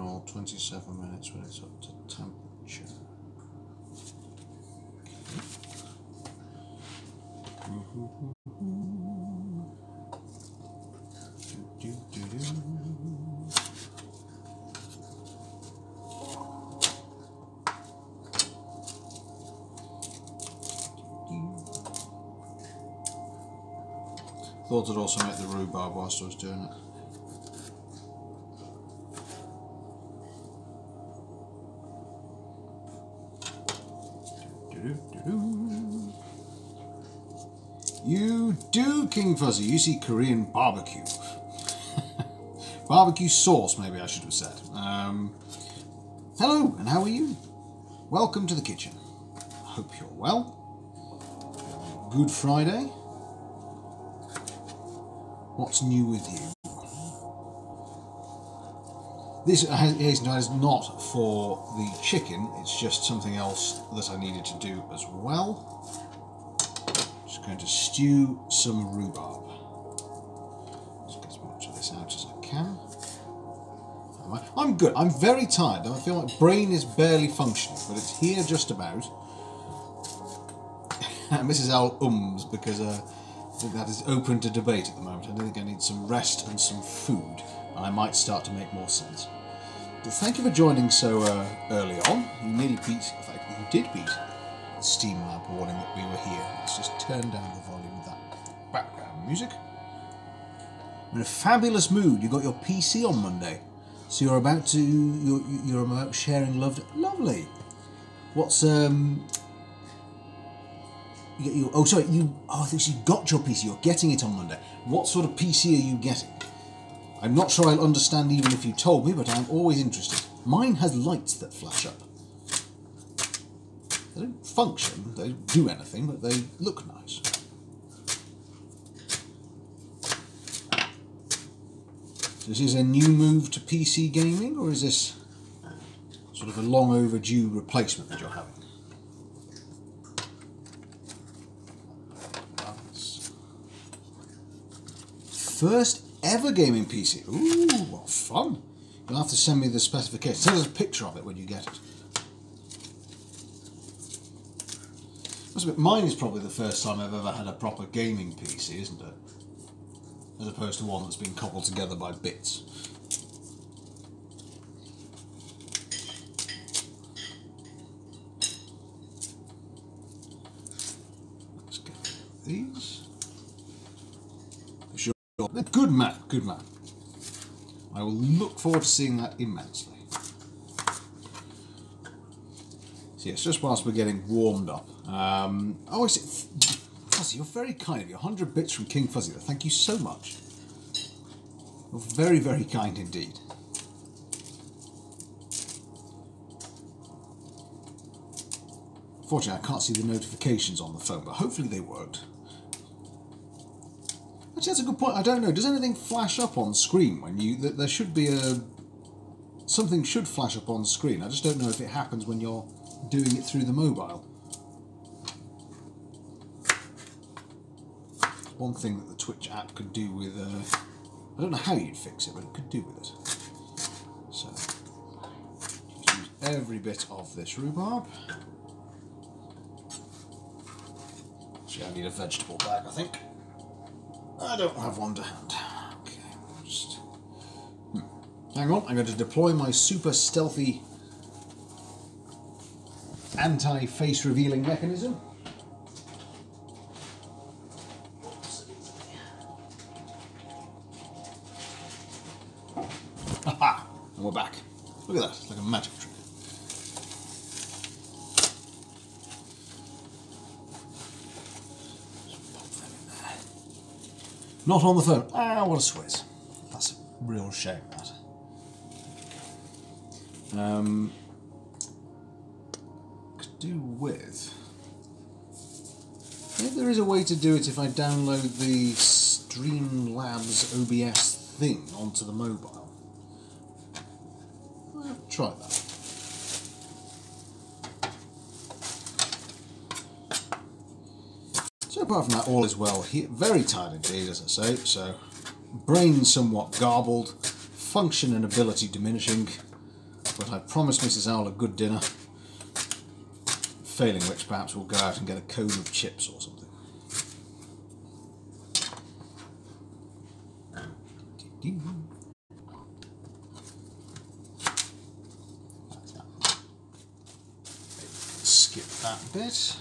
normal, 27 minutes when it's up to temperature. Thought I'd also make the rhubarb whilst I was doing it. You do, King Fuzzy. You see Korean barbecue. Barbecue sauce, maybe I should have said. Hello, and how are you? Welcome to the kitchen. I hope you're well. Good Friday. What's new with you? This is not for the chicken, it's just something else that I needed to do as well. Just going to stew some rhubarb. Just get as much of this out as I can. I'm good, I'm very tired. I feel like brain is barely functioning, but it's here just about. And Mrs. L ums because I think that is open to debate at the moment. I think I need some rest and some food, and I might start to make more sense. But thank you for joining so early on. You nearly beat, in fact, you did beat the Steam Lab warning that we were here. Let's just turn down the volume of that background music. I'm in a fabulous mood. You got your PC on Monday, so you're about to you're about sharing lovely. What's I think you got your PC. You're getting it on Monday. What sort of PC are you getting? I'm not sure I'll understand even if you told me, but I'm always interested. Mine has lights that flash up. They don't function, they don't do anything, but they look nice. So is this a new move to PC gaming, or is this sort of a long overdue replacement that you're having? First ever gaming PC. Ooh, what fun. You'll have to send me the specifications. Send us a picture of it when you get it. Must admit, mine is probably the first time I've ever had a proper gaming PC, isn't it? As opposed to one that's been cobbled together by bits. Let's get these. Good man, good man. I will look forward to seeing that immensely. So yes, just whilst we're getting warmed up. Oh, I see. Fuzzy, you're very kind of you. 100 bits from King Fuzzy. Thank you so much. You're very, very kind indeed. Fortunately, I can't see the notifications on the phone, but hopefully they worked. Actually, that's a good point. I don't know. Does anything flash up on screen when you... There should be a... Something should flash up on screen. I just don't know if it happens when you're doing it through the mobile. One thing that the Twitch app could do with... I don't know how you'd fix it, but it could do with it. So, just use every bit of this rhubarb. Actually, I need a vegetable bag, I think. I don't have one to hand. Okay, just... Hang on, I'm going to deploy my super stealthy anti-face revealing mechanism. Aha! And we're back. Look at that, it's like a magic trick. Not on the phone. Ah, what a swizz. That's a real shame, that. Could do with... Maybe there is a way to do it if I download the Streamlabs OBS thing onto the mobile. I'll try that. So apart from that, all is well here. Very tired indeed, as I say, so brain somewhat garbled, function and ability diminishing, but I promised Mrs. Owl a good dinner, failing which perhaps we'll go out and get a cone of chips or something. Skip that bit.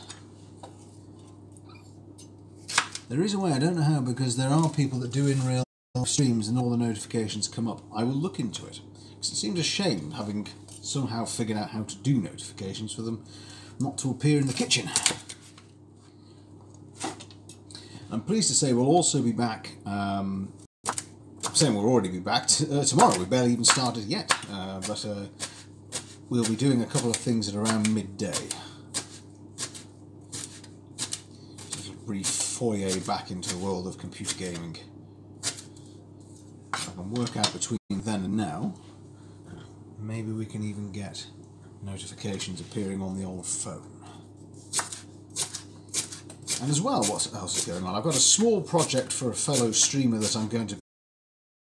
There is a way, I don't know how, because there are people that do in real streams and all the notifications come up. I will look into it, because it seems a shame, having somehow figured out how to do notifications, for them not to appear in the kitchen. I'm pleased to say we'll also be back, I'm saying we'll already be back tomorrow. We barely even started yet, but we'll be doing a couple of things at around midday. Just a brief foyer back into the world of computer gaming. If I can work out between then and now, maybe we can even get notifications appearing on the old phone. And as well, what else is going on? I've got a small project for a fellow streamer that I'm going to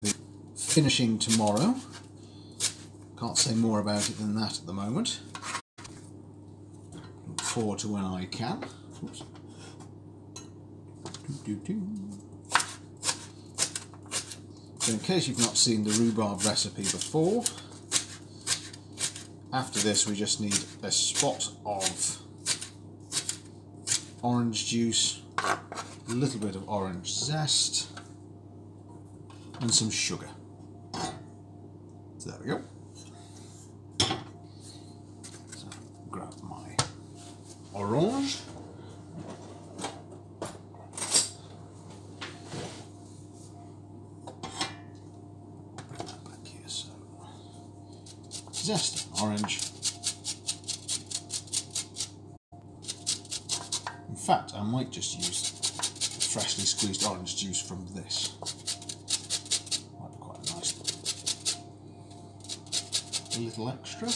be finishing tomorrow. Can't say more about it than that at the moment. Look forward to when I can. Oops. So in case you've not seen the rhubarb recipe before, after this we just need a spot of orange juice, a little bit of orange zest, and some sugar. So there we go. So grab my orange. Zest orange. In fact, I might just use freshly squeezed orange juice from this. Might be quite nice. A little extra.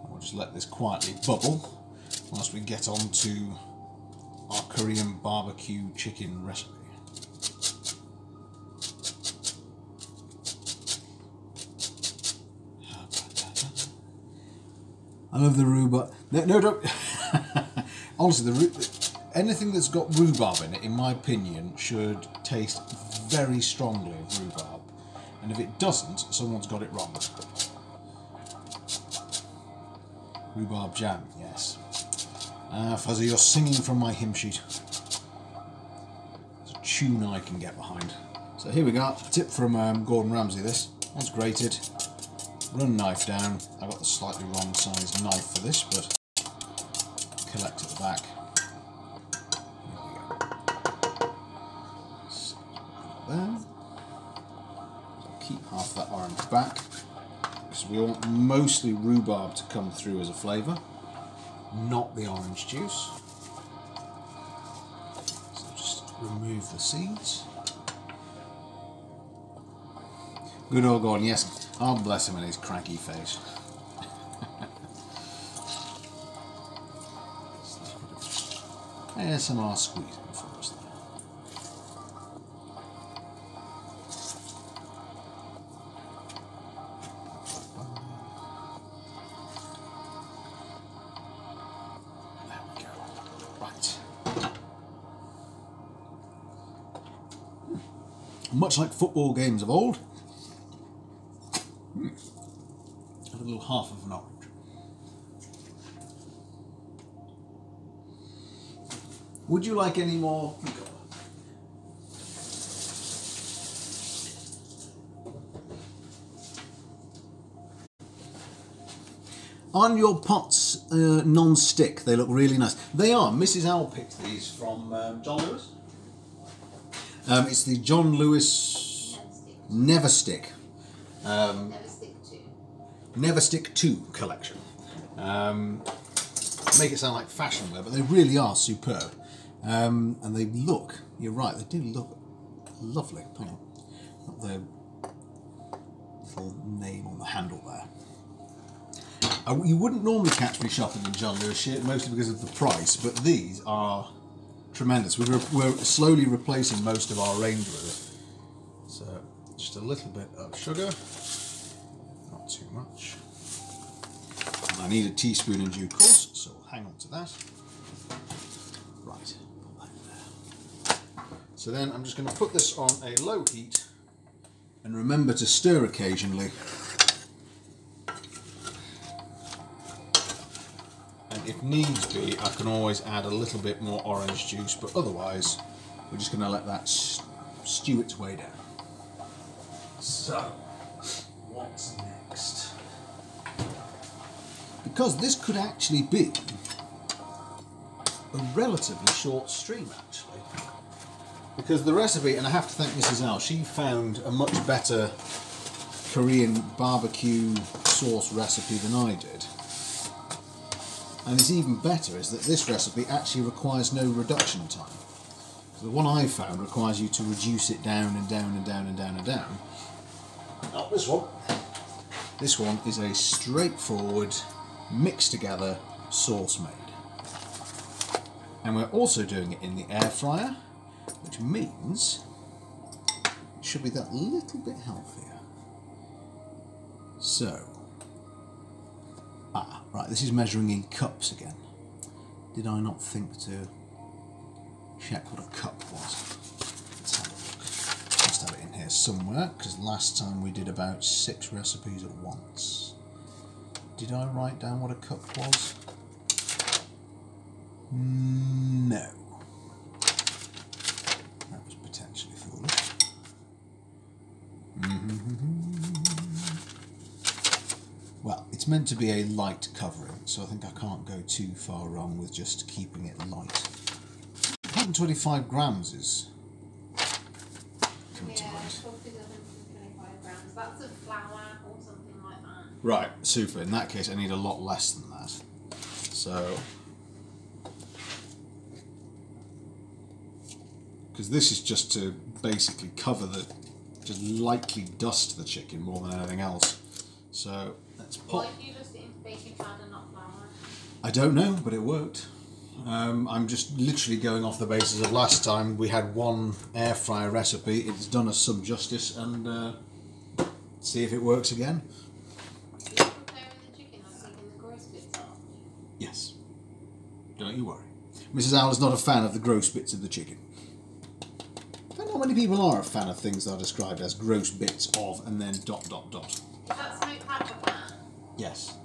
I'll just let this quietly bubble whilst we get on to our Korean barbecue chicken recipe. I love the rhubarb. No, don't. Honestly, anything that's got rhubarb in it, in my opinion, should taste very strongly of rhubarb. And if it doesn't, someone's got it wrong. Rhubarb jam, yes. Fuzzy, you're singing from my hymn sheet. It's a tune I can get behind. So here we go. Tip from Gordon Ramsay. This once grated, run knife down. I got the slightly wrong size knife for this, but collect at the back. Here we go. So, there. So keep half that orange back because we want mostly rhubarb to come through as a flavour, not the orange juice. So just remove the seeds. Good old Gordon, yes. Oh, bless him and his cranky face. ASMR squeezing for us there. There we go. Right. Much like football games of old, have a little half of an orange. Would you like any more? On your pots non-stick, they look really nice. They are. Mrs. Owl picked these from John Lewis. It's the John Lewis Never Stick. Never Stick 2 collection. Make it sound like fashion wear, but they really are superb. And they look, you're right, they do look lovely. Hang on. Got the little name on the handle there. You wouldn't normally catch me shopping in John Lewis shit, mostly because of the price, but these are tremendous. We're slowly replacing most of our range with it. So just a little bit of sugar, not too much. And I need a teaspoon in due course, so we'll hang on to that. Right, put that in there. So then I'm just going to put this on a low heat, and remember to stir occasionally. If needs be, I can always add a little bit more orange juice, but otherwise we're just going to let that stew its way down. So, what's next? Because this could actually be a relatively short stream, actually. Because the recipe, and I have to thank Mrs. Al, she found a much better Korean barbecue sauce recipe than I did. And it's even better is that this recipe actually requires no reduction time. So the one I found requires you to reduce it down and down and down and down and down. Not this one. This one is a straightforward, mixed together sauce made. And we're also doing it in the air fryer, which means it should be that little bit healthier. So, right, this is measuring in cups again. Did I not think to check what a cup was? Let's have a look. Must have it in here somewhere, because last time we did about 6 recipes at once. Did I write down what a cup was? No. That was potentially foolish. Well, it's meant to be a light covering, so I think I can't go too far wrong with just keeping it light. 125 grams is coming to mind. 125 grams. That's a flour or something like that. Right, super. In that case, I need a lot less than that. So, because this is just to basically cover just lightly dust the chicken more than anything else. So let's pop. Why do you just in baking powder, not flour? I don't know, but it worked. I'm just literally going off the basis of last time we had one air fryer recipe. It's done us some justice, and see if it works again. Are you preparing the chicken or taking the gross bits off? Yes. Don't you worry. Mrs. Owl is not a fan of the gross bits of the chicken. I don't know how many people are a fan of things that are described as gross bits of and then ... Is that smoked paprika? Yes.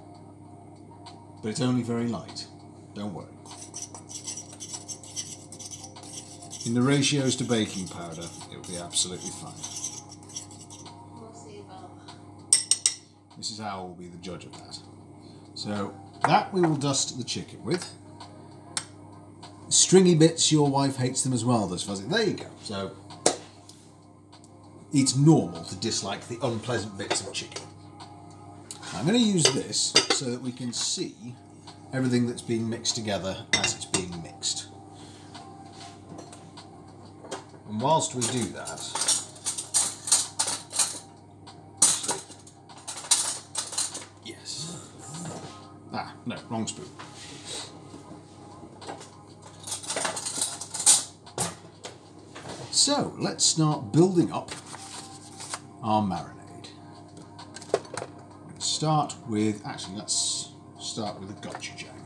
But it's only very light. Don't worry. In the ratios to baking powder, it'll be absolutely fine. We'll see about that. Mrs. Owl will be the judge of that. So, that we will dust the chicken with. Stringy bits, your wife hates them as well, those fuzzy. There you go. So, it's normal to dislike the unpleasant bits of chicken. I'm going to use this so that we can see everything that's being mixed together as it's being mixed. And whilst we do that, yes. Ah, no, wrong spoon. So, let's start building up our marinade. Start with, actually let's start with a gochujang.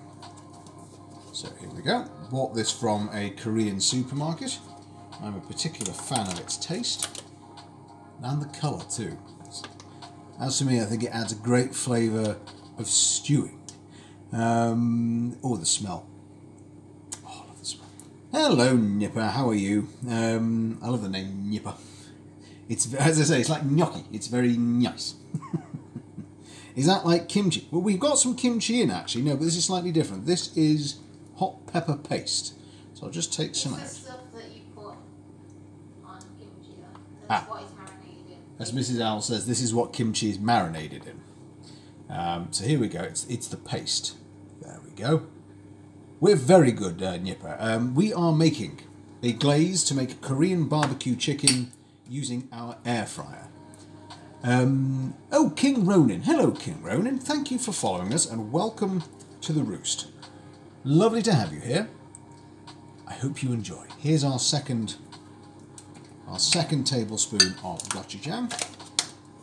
So here we go. Bought this from a Korean supermarket. I'm a particular fan of its taste and the colour too. As for me, I think it adds a great flavour of stewing. Oh, the smell. Oh, I love the smell. Hello, Nipper. How are you? I love the name Nipper. It's, as I say, it's like gnocchi. It's very nice. Is that like kimchi? Well, we've got some kimchi in actually. No, but this is slightly different. This is hot pepper paste. So I'll just take some out. It's the stuff that you put on kimchi though. That's what it's marinated in. As Mrs. Owl says, this is what kimchi is marinated in. So here we go. It's the paste. There we go. We're very good, Nipper. We are making a glaze to make Korean barbecue chicken using our air fryer. Oh, King Ronin. Hello, King Ronin. Thank you for following us and welcome to the roost. Lovely to have you here. I hope you enjoy. Here's our second tablespoon of gotcha jam,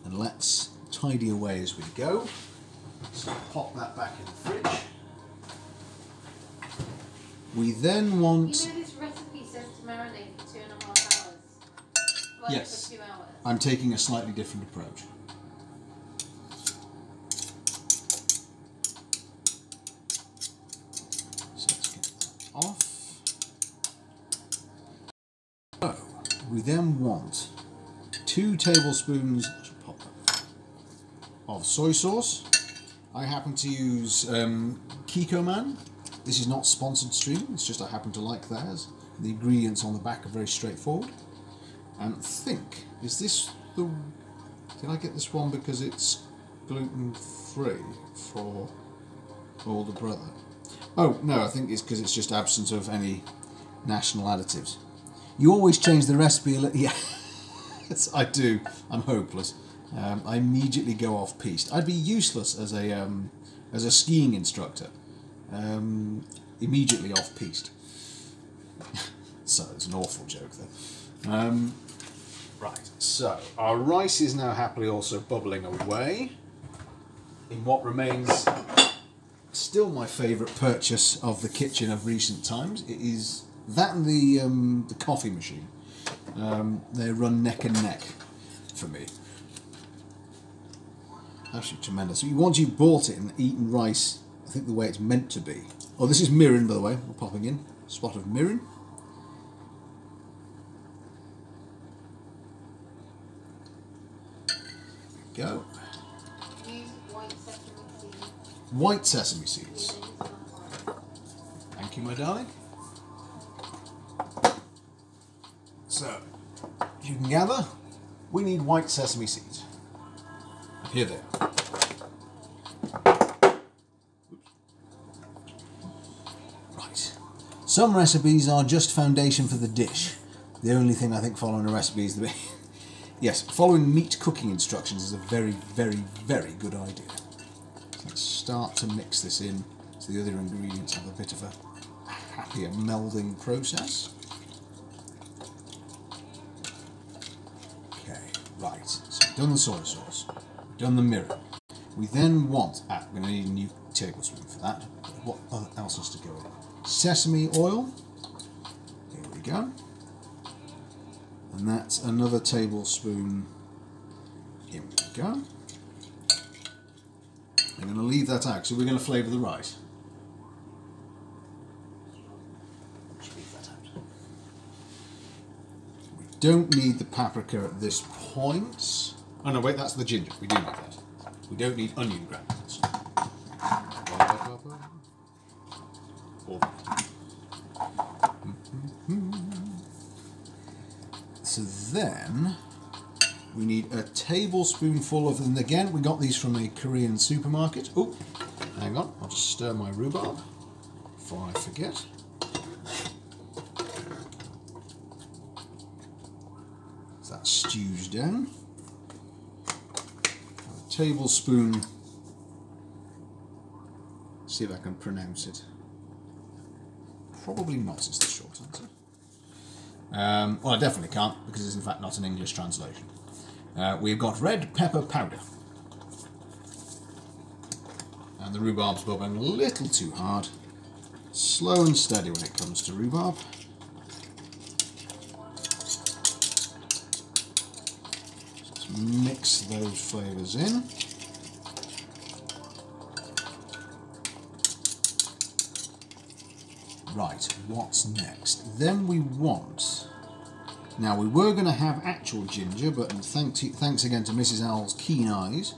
and let's tidy away as we go. So pop that back in the fridge. We then want... You know this recipe says to marinate for 2.5 hours? Like Yes. for 2 hours. I'm taking a slightly different approach. So let's get that off. So we then want 2 tablespoons of soy sauce. I happen to use Kiko Man. This is not sponsored stream, it's just I happen to like theirs. The ingredients on the back are very straightforward. And I think, is this the... Did I get this one because it's gluten-free for older brother? Oh, no, I think it's because it's just absence of any national additives. You always change the recipe a little... Yeah, yes, I do. I'm hopeless. I immediately go off-piste. I'd be useless as a skiing instructor. Immediately off-piste. So it's an awful joke there. Right, so our rice is now happily also bubbling away in what remains still my favourite purchase of the kitchen of recent times. It is that and the coffee machine. They run neck and neck for me. Absolutely tremendous. Once you've bought it and eaten rice, I think the way it's meant to be. Oh, this is mirin, by the way. We're popping in a spot of mirin. Go. Use white sesame seeds. White sesame seeds. Thank you, my darling. So, as you can gather, we need white sesame seeds. Here they are. Right. Some recipes are just foundation for the dish. The only thing I think following a recipe is the... Yes, following meat cooking instructions is a very, very, very good idea. So let's start to mix this in so the other ingredients have a bit of a happier melding process. Okay, right. So we've done the soy sauce. We've done the mirin. We then want... we're going to need a new tablespoon for that. What else has to go in? Sesame oil. Here we go. And that's another tablespoon. Here we go. I'm going to leave that out, so we're going to flavour the rice. Just leave that out. We don't need the paprika at this point. Oh no, wait, that's the ginger. We do need that. We don't need onion granules. So then we need a tablespoonful of, and again we got these from a Korean supermarket. Oh, hang on, I'll just stir my rhubarb before I forget. So that stews down. A tablespoon, see if I can pronounce it. Probably not is the short answer. Well, I definitely can't, because it's in fact not an English translation. We've got red pepper powder. And the rhubarb's bubbling a little too hard. Slow and steady when it comes to rhubarb. Let's mix those flavours in. Right, what's next? Then we want... Now, we were going to have actual ginger, but thanks again to Mrs. Owl's keen eyes,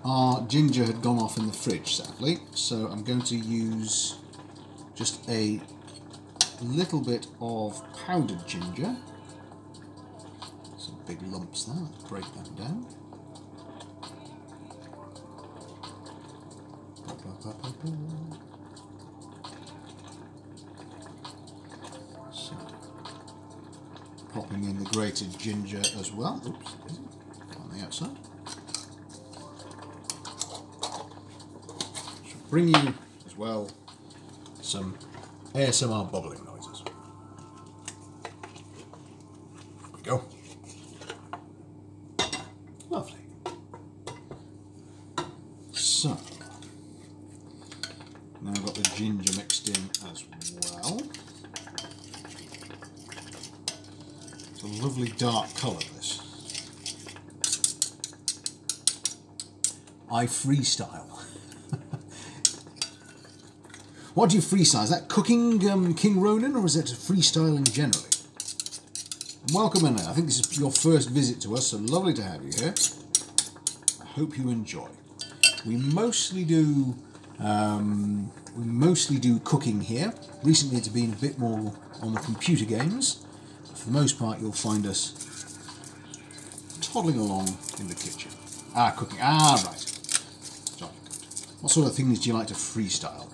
our ginger had gone off in the fridge, sadly. So I'm going to use just a little bit of powdered ginger. Some big lumps there, let's break them down. So, popping in the grated ginger as well. Oops, on the outside. Should bring you as well some ASMR bubbling noises. we go. Lovely. So, now I've got the ginger mixed in as well. It's a lovely dark colour, this. I freestyle. What do you freestyle? Is that cooking King Ronan, or is it freestyling generally? Welcome in there. I think this is your first visit to us, so lovely to have you here. I hope you enjoy. We mostly do cooking here. Recently it's been a bit more on the computer games. But for the most part you'll find us toddling along in the kitchen. Cooking. Right. Jolly good. What sort of things do you like to freestyle?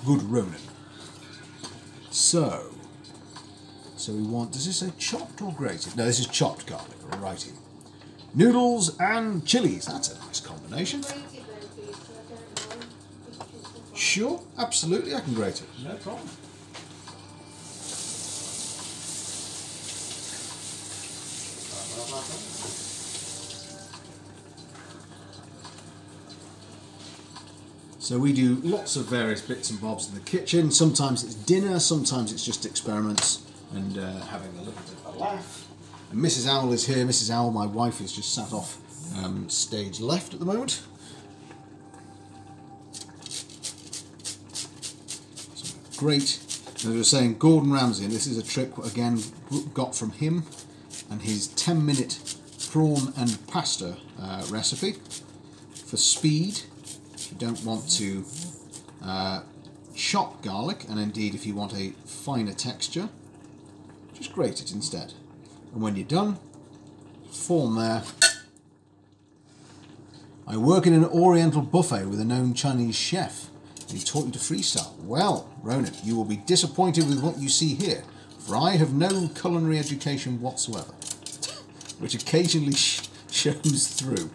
Good Ronan. So we want, does this say chopped or grated? No, this is chopped garlic, righty. Noodles and chilies, that's a nice combination. Sure, absolutely, I can grate it, no problem. So we do lots of various bits and bobs in the kitchen. Sometimes it's dinner, sometimes it's just experiments and having a little bit of a laugh. And Mrs. Owl is here. Mrs. Owl, my wife, is just sat off stage left at the moment. So great. As I was saying, Gordon Ramsay, and this is a trick again got from him and his 10-minute prawn and pasta recipe for speed. You don't want to chop garlic, and indeed if you want a finer texture, just grate it instead. And when you're done, form there. I work in an oriental buffet with a known Chinese chef. He taught you to freestyle. Well, Ronan, you will be disappointed with what you see here, for I have no culinary education whatsoever, which occasionally shows through.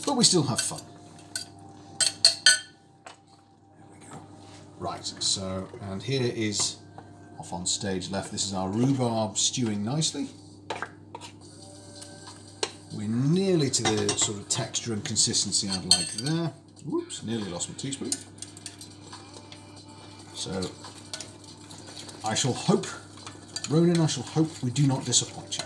But we still have fun. There we go. Right, so, and here is, off on stage left, this is our rhubarb stewing nicely. We're nearly to the sort of texture and consistency I'd like there. Whoops, nearly lost my teaspoon. So, I shall hope, Ronan, I shall hope we do not disappoint you.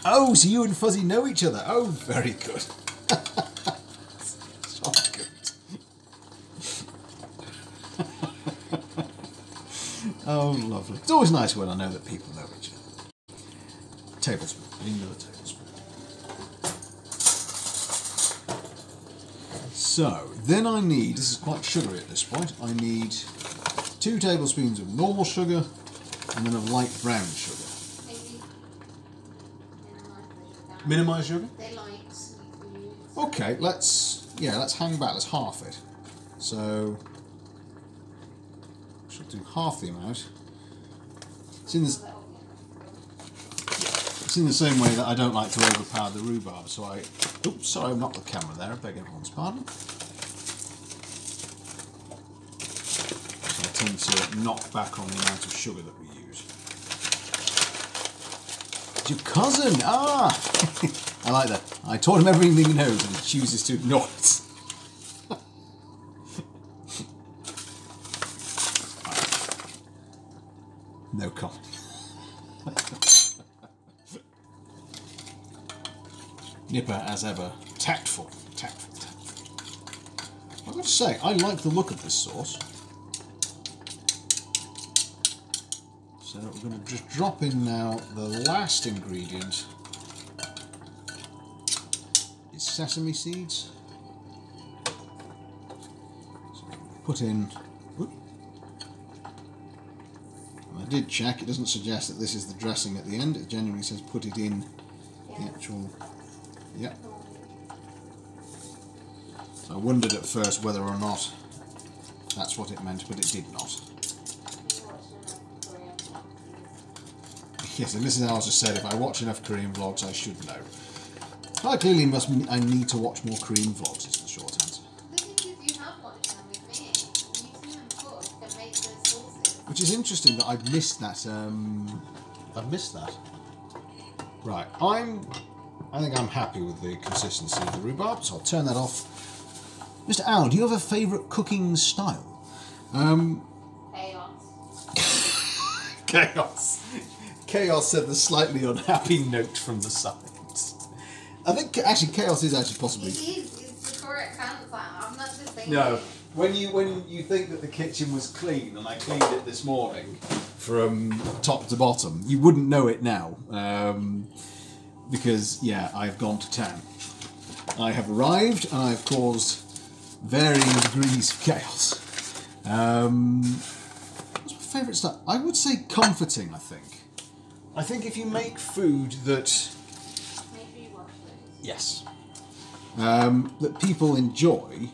Oh, so you and Fuzzy know each other. Oh, very good. So good. Oh, lovely. It's always nice when I know that people know each other. Tablespoon. Another tablespoon. So, then I need, this is quite sugary at this point, I need 2 tablespoons of normal sugar and then of light brown sugar. Minimise sugar? They like sweet foods. Okay, let's hang back, let's half it. So, I shall do half the amount. It's in the same way that I don't like to overpower the rhubarb, so I... Oops, sorry, I knocked the camera there, I beg everyone's pardon. So I tend to knock back on the amount of sugar that we use. Your cousin! Ah! I like that. I taught him everything he knows and he chooses to ignore it. No comment. Nipper, as ever, tactful. I've got to say, I like the look of this sauce. So we're going to just drop in now the last ingredient is sesame seeds. So put in, and I did check, it doesn't suggest that this is the dressing at the end, it genuinely says put it in the actual, yeah. So I wondered at first whether or not that's what it meant, but it did not. Yes, and this is how I just said, if I watch enough Korean vlogs, I should know. I clearly I need to watch more Korean vlogs, is the short answer. The thing is, you have watched them with me. You've seen them cook and make those sauces. Which is interesting that I've missed that. I've missed that. Right, I think I'm happy with the consistency of the rhubarb, so I'll turn that off. Mr. Al, do you have a favourite cooking style? Chaos. Chaos. Chaos said the slightly unhappy note from the side. I think actually chaos is actually possibly. It is. It's the correct answer. I'm not just saying. No. When you think that the kitchen was clean, and I cleaned it this morning from top to bottom, you wouldn't know it now. Because, yeah, I've gone to town. I have arrived and I've caused varying degrees of chaos. What's my favourite stuff? I would say comforting, I think. I think if you make food that... Make sure you wash those. Yes. That people enjoy,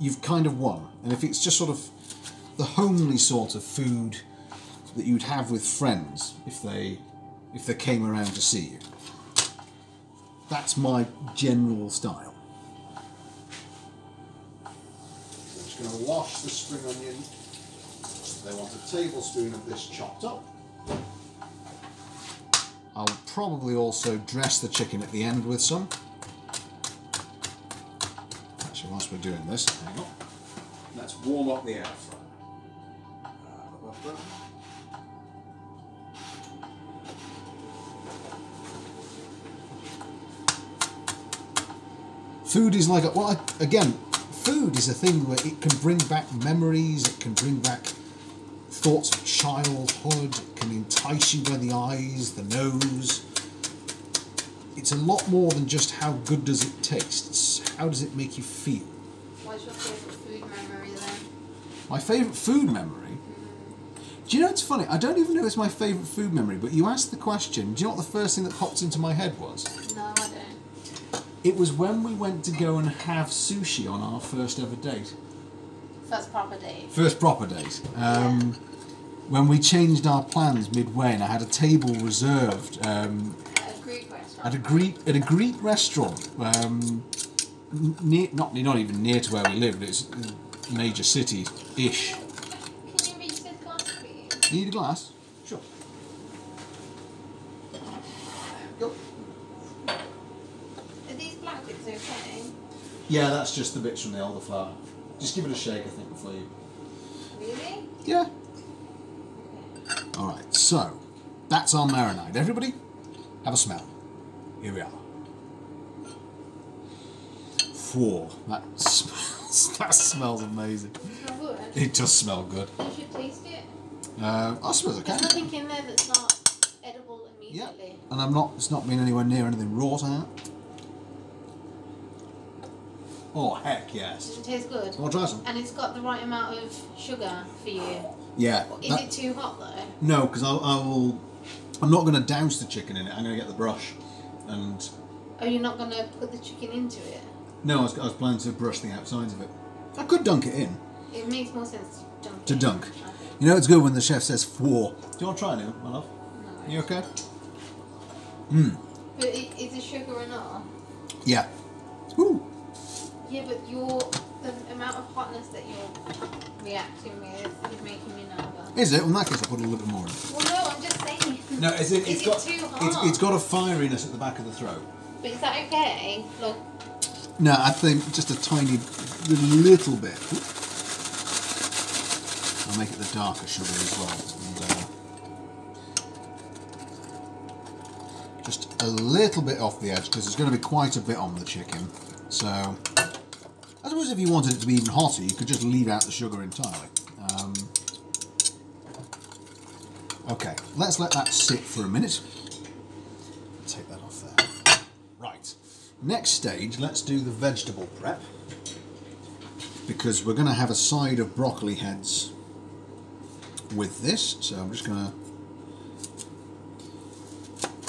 you've kind of won. And if it's just sort of the homely sort of food that you'd have with friends if they came around to see you. That's my general style. So I'm just going to wash the spring onion. They want a tablespoon of this chopped up. I'll probably also dress the chicken at the end with some. Actually, whilst we're doing this, hang on. Let's warm up the air fryer. Food is like, again, food is a thing where it can bring back memories, it can bring back thoughts of childhood, it can entice you by the eyes, the nose. It's a lot more than just how good does it taste, it's how does it make you feel. What's your favourite food memory then? My favourite food memory? Do you know, it's funny, I don't even know it's my favourite food memory, but you asked the question, do you know what the first thing that popped into my head was? No, I don't. It was when we went to go and have sushi on our first ever date. First proper date. First proper date. When we changed our plans midway and I had a table reserved At a Greek restaurant. at a Greek restaurant, not even near to where we lived. It's a major city-ish. Can you reach this glass, please? Need a glass? Sure. Go. Are these black bits okay? Yeah, that's just the bits from the elderflower. Just give it a shake, I think, before you... Really? Yeah. Alright, so, that's our marinade. Everybody, have a smell. Here we are. Whoa, that smells amazing. Smell good? It does smell good. You should taste it. I suppose I can. There's nothing in there that's not edible Yeah, immediately. and it's not been anywhere near anything raw to that. Oh, heck yes. Does it taste good? I'll try some. And it's got the right amount of sugar for you. Yeah. Is it too hot though? No, because I'm not going to douse the chicken in it. I'm going to get the brush and... Oh, you're not going to put the chicken into it? No, I was planning to brush the outsides of it. I could dunk it in. It makes more sense to dunk To it. dunk. Okay. You know, it's good when the chef says four. Do you want to try now, my love? No. You okay? But is it sugar enough? Yeah. Ooh. Yeah, but the amount of hotness that you're reacting with is making me nervous. Is it? Well, in that case, I'll put a little bit more in. Well, no, I'm just saying. No, it's Is it too hot? It's got a fieriness at the back of the throat. But is that okay? Look. No, I think just a tiny little bit. I'll make it the darker sugar as well. And, just a little bit off the edge because there's going to be quite a bit on the chicken. So, I suppose if you wanted it to be even hotter, you could just leave out the sugar entirely. Okay, let's let that sit for a minute. Take that off there. Right. Next stage, let's do the vegetable prep. Because we're going to have a side of broccoli heads with this. So I'm just going to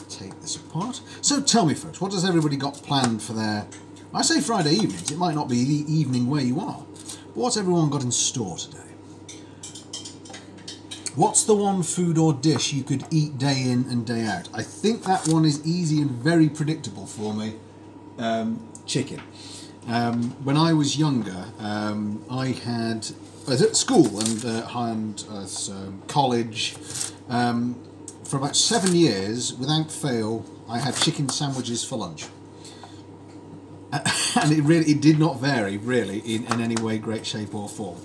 take this apart. So tell me folks, what has everybody got planned for their... I say Friday evenings, it might not be the evening where you are. But what's everyone got in store today? What's the one food or dish you could eat day in and day out? I think that one is easy and very predictable for me. Chicken. When I was younger, I was at school and college. For about 7 years, without fail, I had chicken sandwiches for lunch. And it did not vary, really, in any way, great shape or form.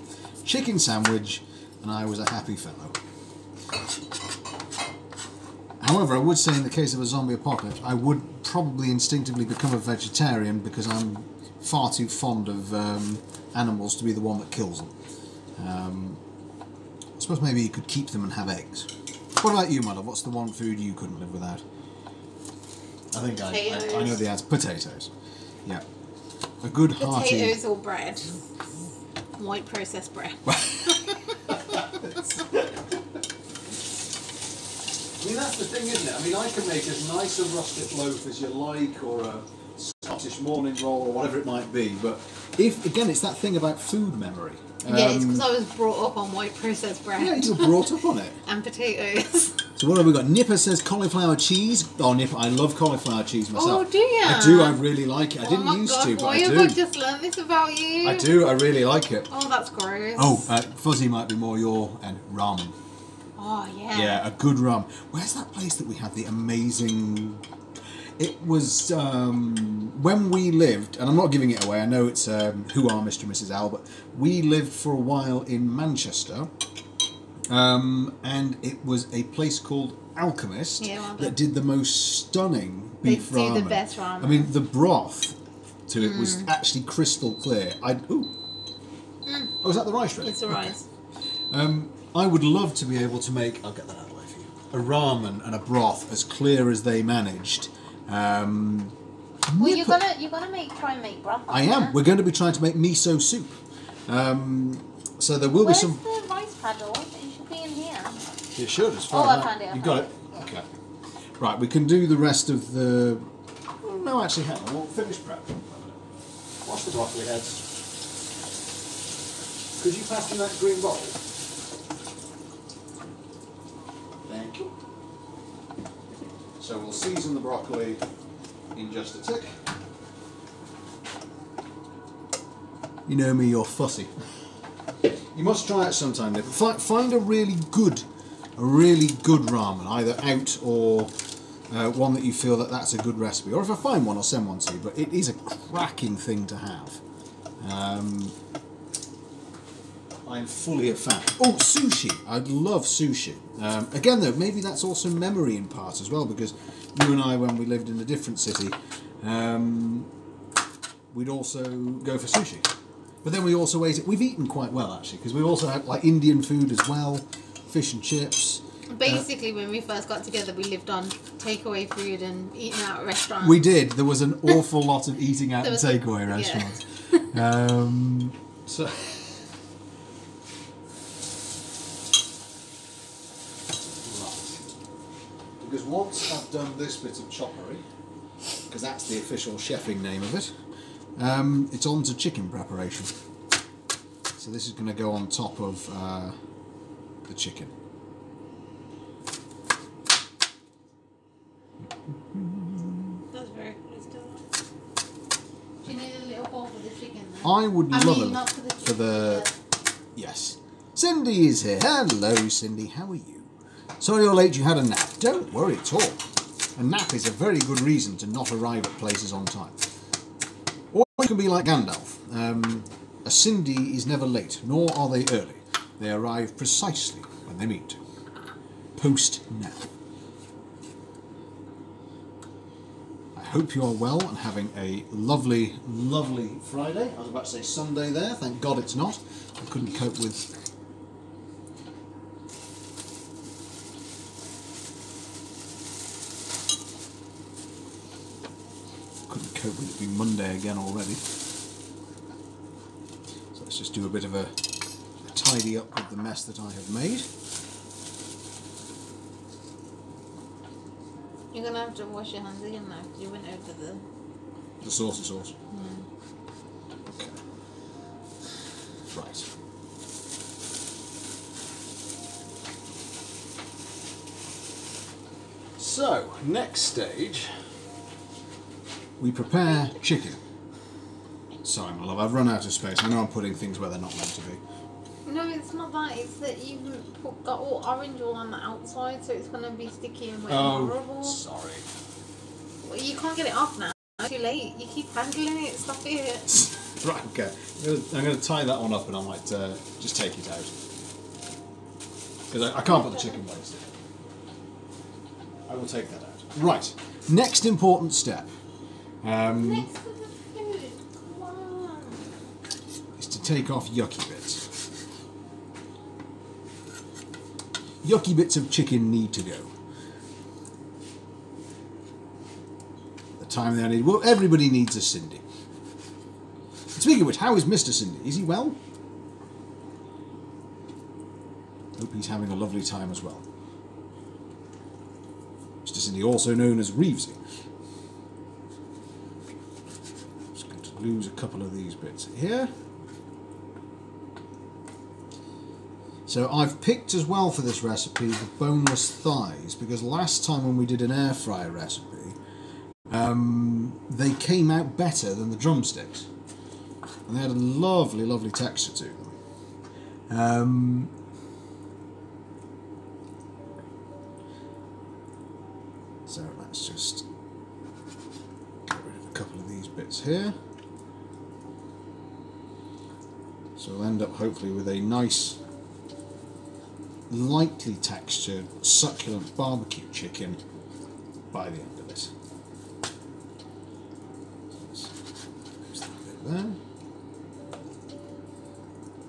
Chicken sandwich, and I was a happy fellow. However, I would say in the case of a zombie apocalypse, I would probably instinctively become a vegetarian because I'm far too fond of animals to be the one that kills them. I suppose maybe you could keep them and have eggs. What about you, my love? What's the one food you couldn't live without? I think I know the answer. Potatoes. Yeah. A good hearty... Potatoes or bread. White processed bread. I mean, that's the thing, isn't it? I mean, I can make as nice a rustic loaf as you like, or a Scottish morning roll, or whatever it might be, but again, it's that thing about food memory. Yeah, it's because I was brought up on white processed bread. Yeah, you were brought up on it. And potatoes. So what have we got? Nipper says cauliflower cheese. Oh, Nipper, I love cauliflower cheese myself. Oh, do you? I do, I really like it. I didn't used to, but I do. Why have I just learned this about you? I do, I really like it. Oh, that's gross. Oh, Fuzzy might be more your end. Ramen. Oh, yeah. Yeah, a good ramen. Where's that place that we had the amazing... It was when we lived, and I'm not giving it away, I know it's Who Are Mr. and Mrs. Albert. We lived for a while in Manchester, and it was a place called Alchemist that did the most stunning beef ramen. They do the best ramen. I mean, the broth to it was actually crystal clear. Oh, is that the rice ready? It's the rice. I would love to be able to make, I'll get that out of the way for you, a ramen and a broth as clear as they managed. Well, you're gonna try and make broth. I am. We're going to be trying to make miso soup. So there will be some. Where's the rice paddle? It should be in here. It should. As far as I found it. You got it. Yeah. Okay. Right. We can do the rest of the. No, actually, hang on. We'll finish prep. Wash the broccoli heads. Could you pass me that green bowl? Thank you. So we'll season the broccoli in just a tick. You know me, you're fussy. You must try it sometime, Nick. Find a really good ramen, either out or one that you feel that's a good recipe. Or if I find one, I'll send one to you. But it is a cracking thing to have. I'm fully a fan. Oh, sushi! I'd love sushi. Again, though, maybe that's also memory in part as well, because you and I, when we lived in a different city, we'd also go for sushi. But then we also ate it. We've eaten quite well, actually, because we also had like Indian food as well, fish and chips. Basically, when we first got together, we lived on takeaway food and eating out at restaurants. We did. There was an awful lot of eating out in takeaway restaurants. So. Because once I've done this bit of choppery, because that's the official chefing name of it, it's on to chicken preparation. So this is going to go on top of the chicken. That's very good. Do you need a little bowl for the chicken then? I would love it not for the yes. Cindy is here. Hello, Cindy. How are you? Sorry you're late, you had a nap. Don't worry at all. A nap is a very good reason to not arrive at places on time. Or you can be like Gandalf. A Cindy is never late, nor are they early. They arrive precisely when they mean to. Post-nap. I hope you are well and having a lovely, lovely Friday. I was about to say Sunday there. Thank God it's not. I couldn't cope with... with it being Monday again already. So let's just do a bit of a tidy up with the mess that I have made. You're going to have to wash your hands again now because you went over the saucy sauce. Okay. Right. So, next stage, we prepare chicken. Sorry, my love, I've run out of space. I know I'm putting things where they're not meant to be. No, it's not that. It's that you've got all orange all on the outside, so it's going to be sticky and wet and horrible. Sorry. Well, you can't get it off now. It's too late. You keep handling it. Stop it. Right, okay. I'm going to tie that one up and I might just take it out. Because I can't put the chicken waste in. I will take that out. Right, next important step. Next to the food. Come on. Is to take off yucky bits. Yucky bits of chicken need to go. The time they need. Well, everybody needs a Cindy. Speaking of which, how is Mr. Cindy? Is he well? Hope he's having a lovely time as well. Mr. Cindy, also known as Reevesy. Just going to lose a couple of these bits here. So I've picked as well for this recipe the boneless thighs, because last time when we did an air fryer recipe, they came out better than the drumsticks. And they had a lovely, lovely texture to them. So let's just get rid of a couple of these bits here. So we'll end up hopefully with a nice, lightly textured, succulent barbecue chicken by the end of this. So let's that bit there.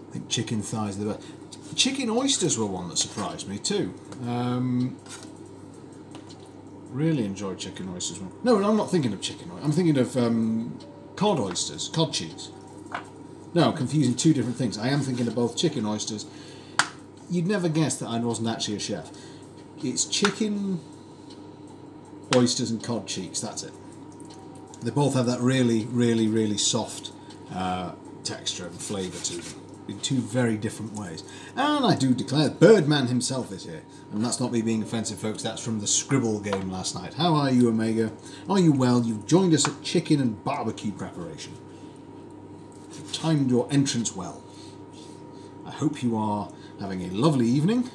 I think chicken thighs are the best. Chicken oysters were one that surprised me too. Really enjoyed chicken oysters. No, I'm not thinking of chicken oysters. I'm thinking of cod oysters, cod cheese. No, I'm confusing two different things. I am thinking of both chicken oysters. You'd never guess that I wasn't actually a chef. It's chicken, oysters and cod cheeks, that's it. They both have that really, really, really soft texture and flavour to them, in two very different ways. And I do declare, Birdman himself is here. And that's not me being offensive, folks, that's from the Scribble game last night. How are you, Omega? Are you well? You've joined us at chicken and barbecue preparation. You've timed your entrance well. I hope you are having a lovely evening.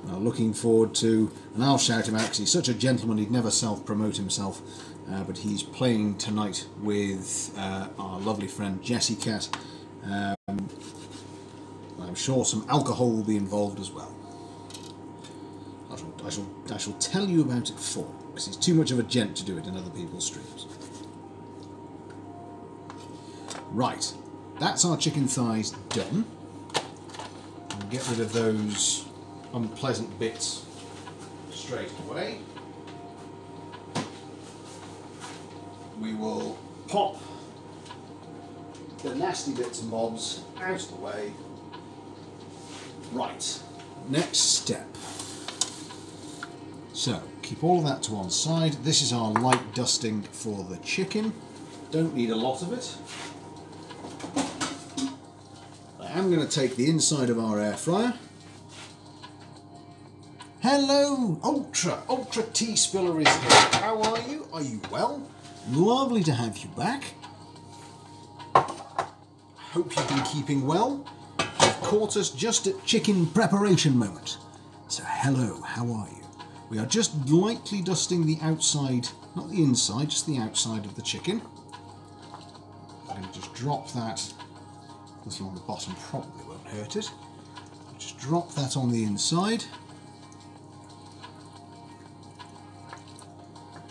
Looking forward to, and I'll shout him out because he's such a gentleman, he'd never self-promote himself, but he's playing tonight with our lovely friend Jessie Cat. I'm sure some alcohol will be involved as well. I shall tell you about it for, because he's too much of a gent to do it in other people's streams. Right, that's our chicken thighs done. We'll get rid of those unpleasant bits straight away. We will pop the nasty bits and bobs out of the way. Right, next step. So, keep all of that to one side. This is our light dusting for the chicken. Don't need a lot of it. I am going to take the inside of our air fryer. Hello, Ultra Tea Spiller is here. How are you? Are you well? Lovely to have you back. Hope you've been keeping well. You've caught us just at chicken preparation moment. So hello, how are you? We are just lightly dusting the outside, not the inside, just the outside of the chicken. I'm going to just drop that. This along the bottom probably won't hurt it. Just drop that on the inside.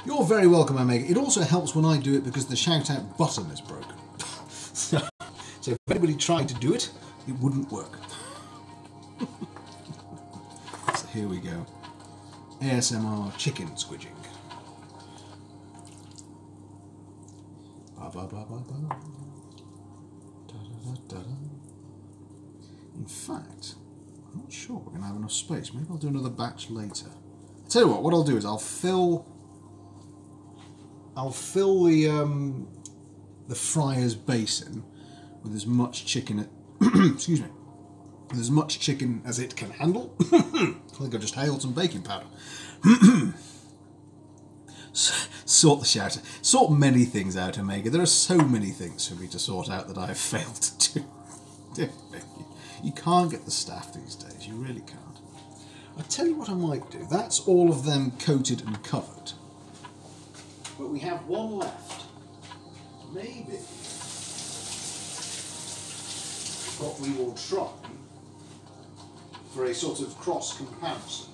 You're very welcome, Omega. It also helps when I do it because the shout out button is broken. So if anybody tried to do it, it wouldn't work. So here we go. ASMR chicken squidging. Ba, ba, ba, ba, ba. Da, da, da, da. In fact, I'm not sure we're going to have enough space. Maybe I'll do another batch later. I'll tell you what I'll do is I'll fill the fryer's basin with as much chicken excuse me, with as much chicken as it can handle. I think I've just hailed some baking powder. Sort the shout. Sort many things out, Omega. There are so many things for me to sort out that I have failed to do. You can't get the staff these days. You really can't. I tell you what I might do. That's all of them coated and covered. But we have one left. Maybe what we will try for a sort of cross comparison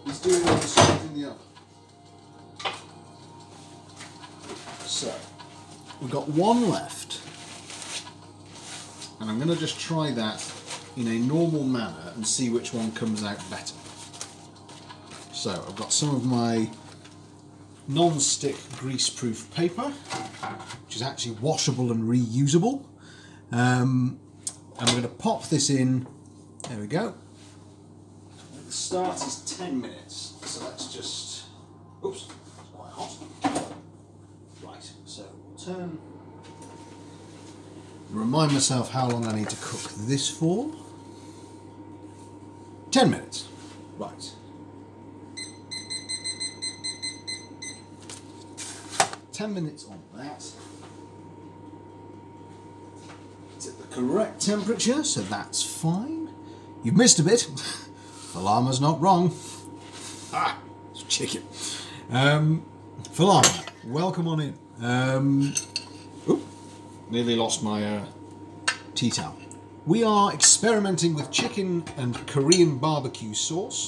is doing one straight in the oven. So, we've got one left, and I'm going to just try that in a normal manner and see which one comes out better. So, I've got some of my non-stick grease-proof paper, which is actually washable and reusable. And we're going to pop this in. There we go. The start is 10 minutes, so let's just... Oops, it's quite hot. Right, so we'll turn... Remind myself how long I need to cook this for. 10 minutes. Right. 10 minutes on that. It's at the correct temperature, so that's fine. You've missed a bit. The llama's not wrong. Ah, it's chicken. Falama, welcome on in. Oop, nearly lost my tea towel. We are experimenting with chicken and Korean barbecue sauce.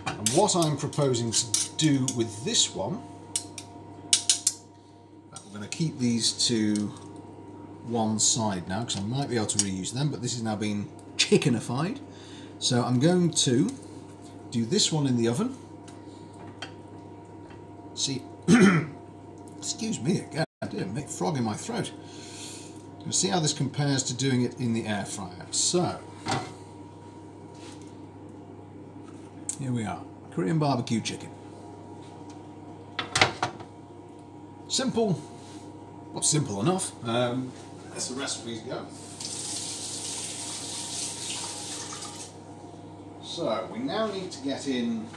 And what I'm proposing to do with this one, we're going to keep these to one side now because I might be able to reuse them, but this is now being chickenified. So I'm going to do this one in the oven. See, excuse me again, I did make frog in my throat. You'll see how this compares to doing it in the air fryer. So, here we are, Korean barbecue chicken. Simple, not simple enough. As the recipes go. So, we now need to get in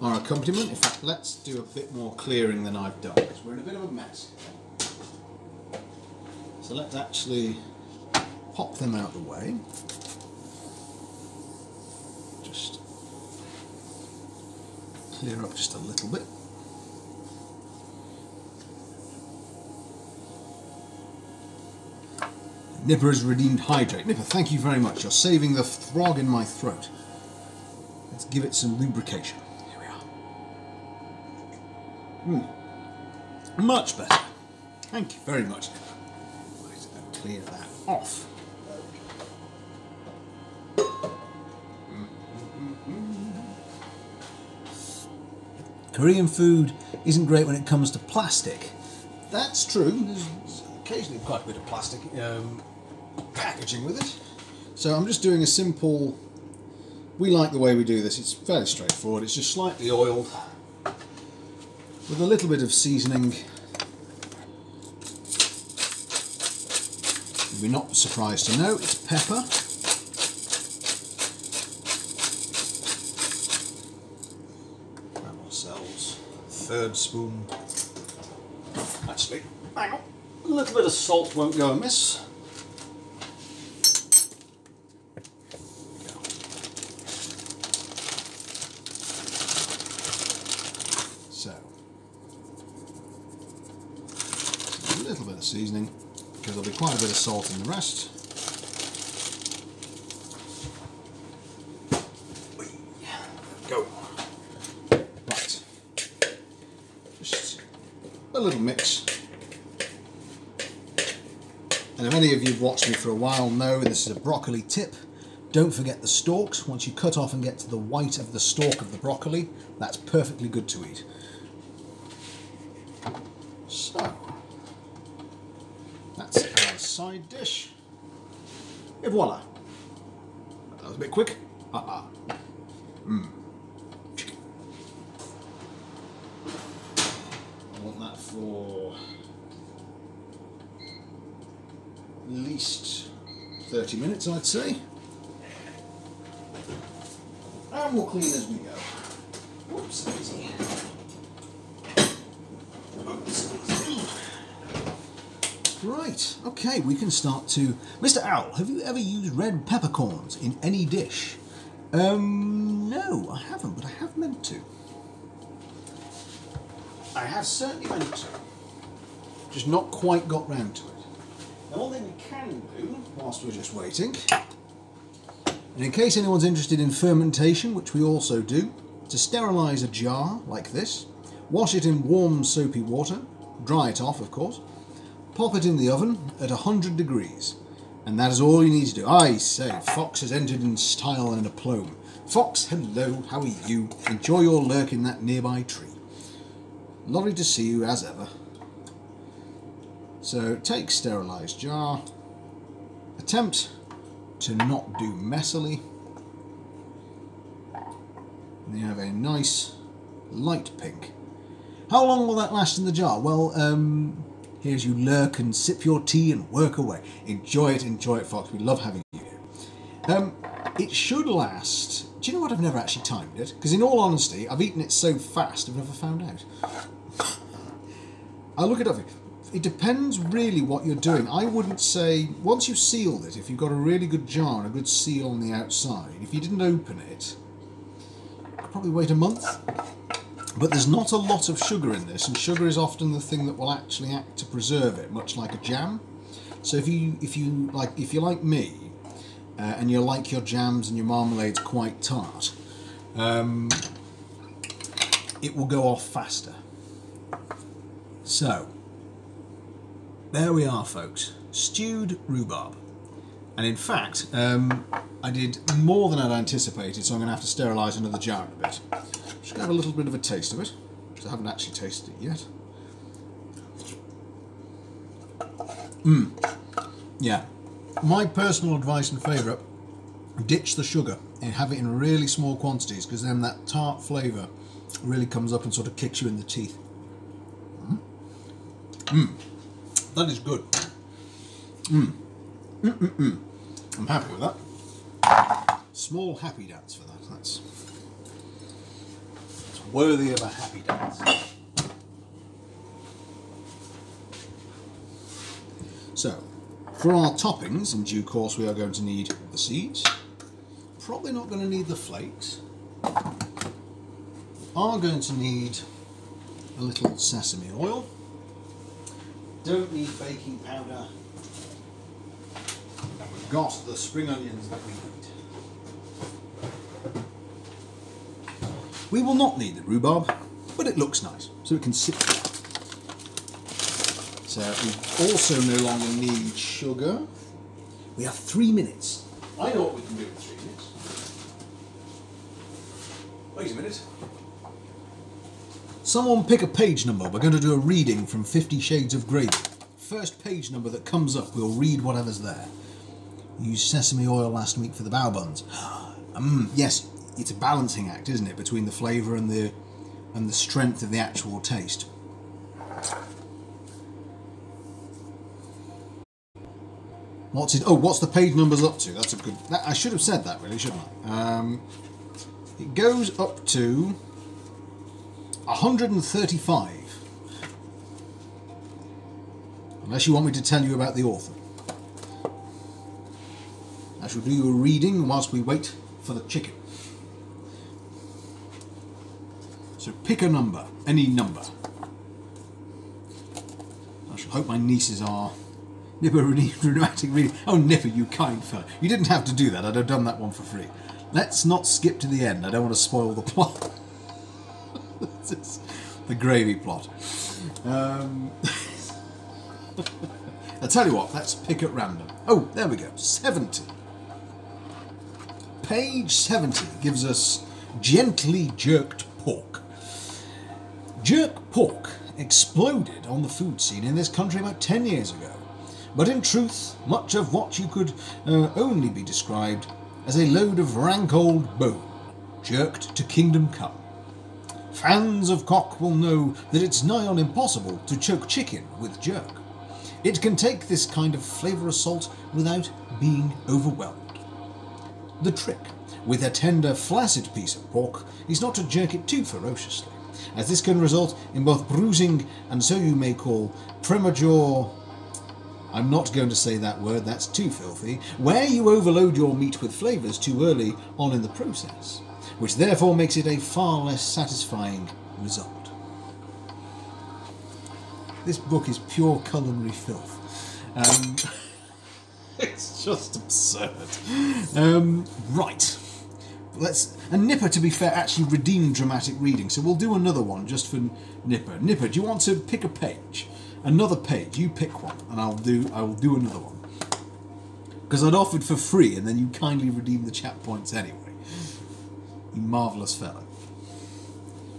our accompaniment. In fact, let's do a bit more clearing than I've done, because we're in a bit of a mess. So let's actually pop them out of the way. Just clear up just a little bit. Nipper has redeemed hydrate. Nipper, thank you very much. You're saving the frog in my throat. Let's give it some lubrication. Here we are. Much better. Thank you very much, Nipper. Right, now clear that off. Korean food isn't great when it comes to plastic. That's true. There's occasionally quite a bit of plastic packaging with it. So I'm just doing a simple, we like the way we do this, it's fairly straightforward, it's just slightly oiled with a little bit of seasoning. You'll be not surprised to know it's pepper. Grab ourselves a third spoon. Actually, hang on. A little bit of salt won't go amiss. So, a little bit of seasoning, because there'll be quite a bit of salt in the rest. Go. Right. Just a little mix. And if any of you have watched me for a while know this is a broccoli tip. Don't forget the stalks. Once you cut off and get to the white of the stalk of the broccoli, that's perfectly good to eat. So, that's our side dish. Et voila. That was a bit quick. Chicken. I want that for at least 30 minutes, I'd say. And and we'll clean as we go. Whoops, easy. Right, okay, we can start to... Mr. Owl, have you ever used red peppercorns in any dish? No, I haven't, but I have meant to. I have certainly meant to. Just not quite got round to it. Now, one thing we can do, whilst we're just waiting, and in case anyone's interested in fermentation, which we also do, to sterilise a jar like this, wash it in warm soapy water, dry it off of course, pop it in the oven at 100 degrees, and that is all you need to do. I say, Fox has entered in style and aplomb. Fox, hello, how are you? Enjoy your lurk in that nearby tree. Lovely to see you as ever. So take sterilised jar, attempt to not do messily, and you have a nice light pink. How long will that last in the jar? Well, here's you lurk and sip your tea and work away. Enjoy it, Fox. We love having you here. It should last... Do you know what? I've never actually timed it, because in all honesty, I've eaten it so fast I've never found out. I'll look it up. It depends really what you're doing. I wouldn't say... Once you've sealed it, if you've got a really good jar and a good seal on the outside, if you didn't open it, you could probably wait a month. But there's not a lot of sugar in this, and sugar is often the thing that will actually act to preserve it, much like a jam. So if you're like me, and you like your jams and your marmalades quite tart, it will go off faster. So there we are, folks. Stewed rhubarb. And in fact, I did more than I'd anticipated, so I'm going to have to sterilise another jar in a bit. Just going to have a little bit of a taste of it, because I haven't actually tasted it yet. Yeah. My personal advice and favourite, ditch the sugar and have it in really small quantities, because then that tart flavour really comes up and sort of kicks you in the teeth. That is good. I'm happy with that. Small happy dance for that. That's worthy of a happy dance. So, for our toppings, in due course we are going to need the seeds. Probably not going to need the flakes. Are going to need a little sesame oil. Don't need baking powder. And we've got the spring onions that we need. We will not need the rhubarb, but it looks nice, so it can sit there. So we also no longer need sugar. We have 3 minutes. I know what we can do in 3 minutes. Wait a minute. Someone pick a page number. We're going to do a reading from 50 Shades of Grey. First page number that comes up, we'll read whatever's there. Used sesame oil last week for the bao buns. Yes, it's a balancing act, isn't it, between the flavour and the strength of the actual taste. What's it? Oh, what's the page numbers up to? That's a good... I should have said that, really, shouldn't I? It goes up to 135. Unless you want me to tell you about the author. I shall do you a reading whilst we wait for the chicken. So pick a number, any number. I shall hope my nieces are... Nipper, dramatic reading. Oh, Nipper, you kind fellow. You didn't have to do that. I'd have done that one for free. Let's not skip to the end. I don't want to spoil the plot. This is the gravy plot. I'll tell you what, let's pick at random. Oh, there we go. 70. Page 70 gives us gently jerked pork. Jerk pork exploded on the food scene in this country about 10 years ago. But in truth, much of what you could only be described as a load of rank old bone, jerked to kingdom come. Fans of cock will know that it's nigh on impossible to choke chicken with jerk. It can take this kind of flavour assault without being overwhelmed. The trick with a tender, flaccid piece of pork is not to jerk it too ferociously, as this can result in both bruising and so you may call premature... I'm not going to say that word, that's too filthy, where you overload your meat with flavours too early on in the process, which therefore makes it a far less satisfying result. This book is pure culinary filth. It's just absurd. Right. And Nipper, to be fair, actually redeemed dramatic reading, so we'll do another one just for Nipper. Nipper, do you want to pick a page? Another page. You pick one, and I will do another one. Because I'd offered for free, and then you kindly redeemed the chat points anyway. You marvellous fellow.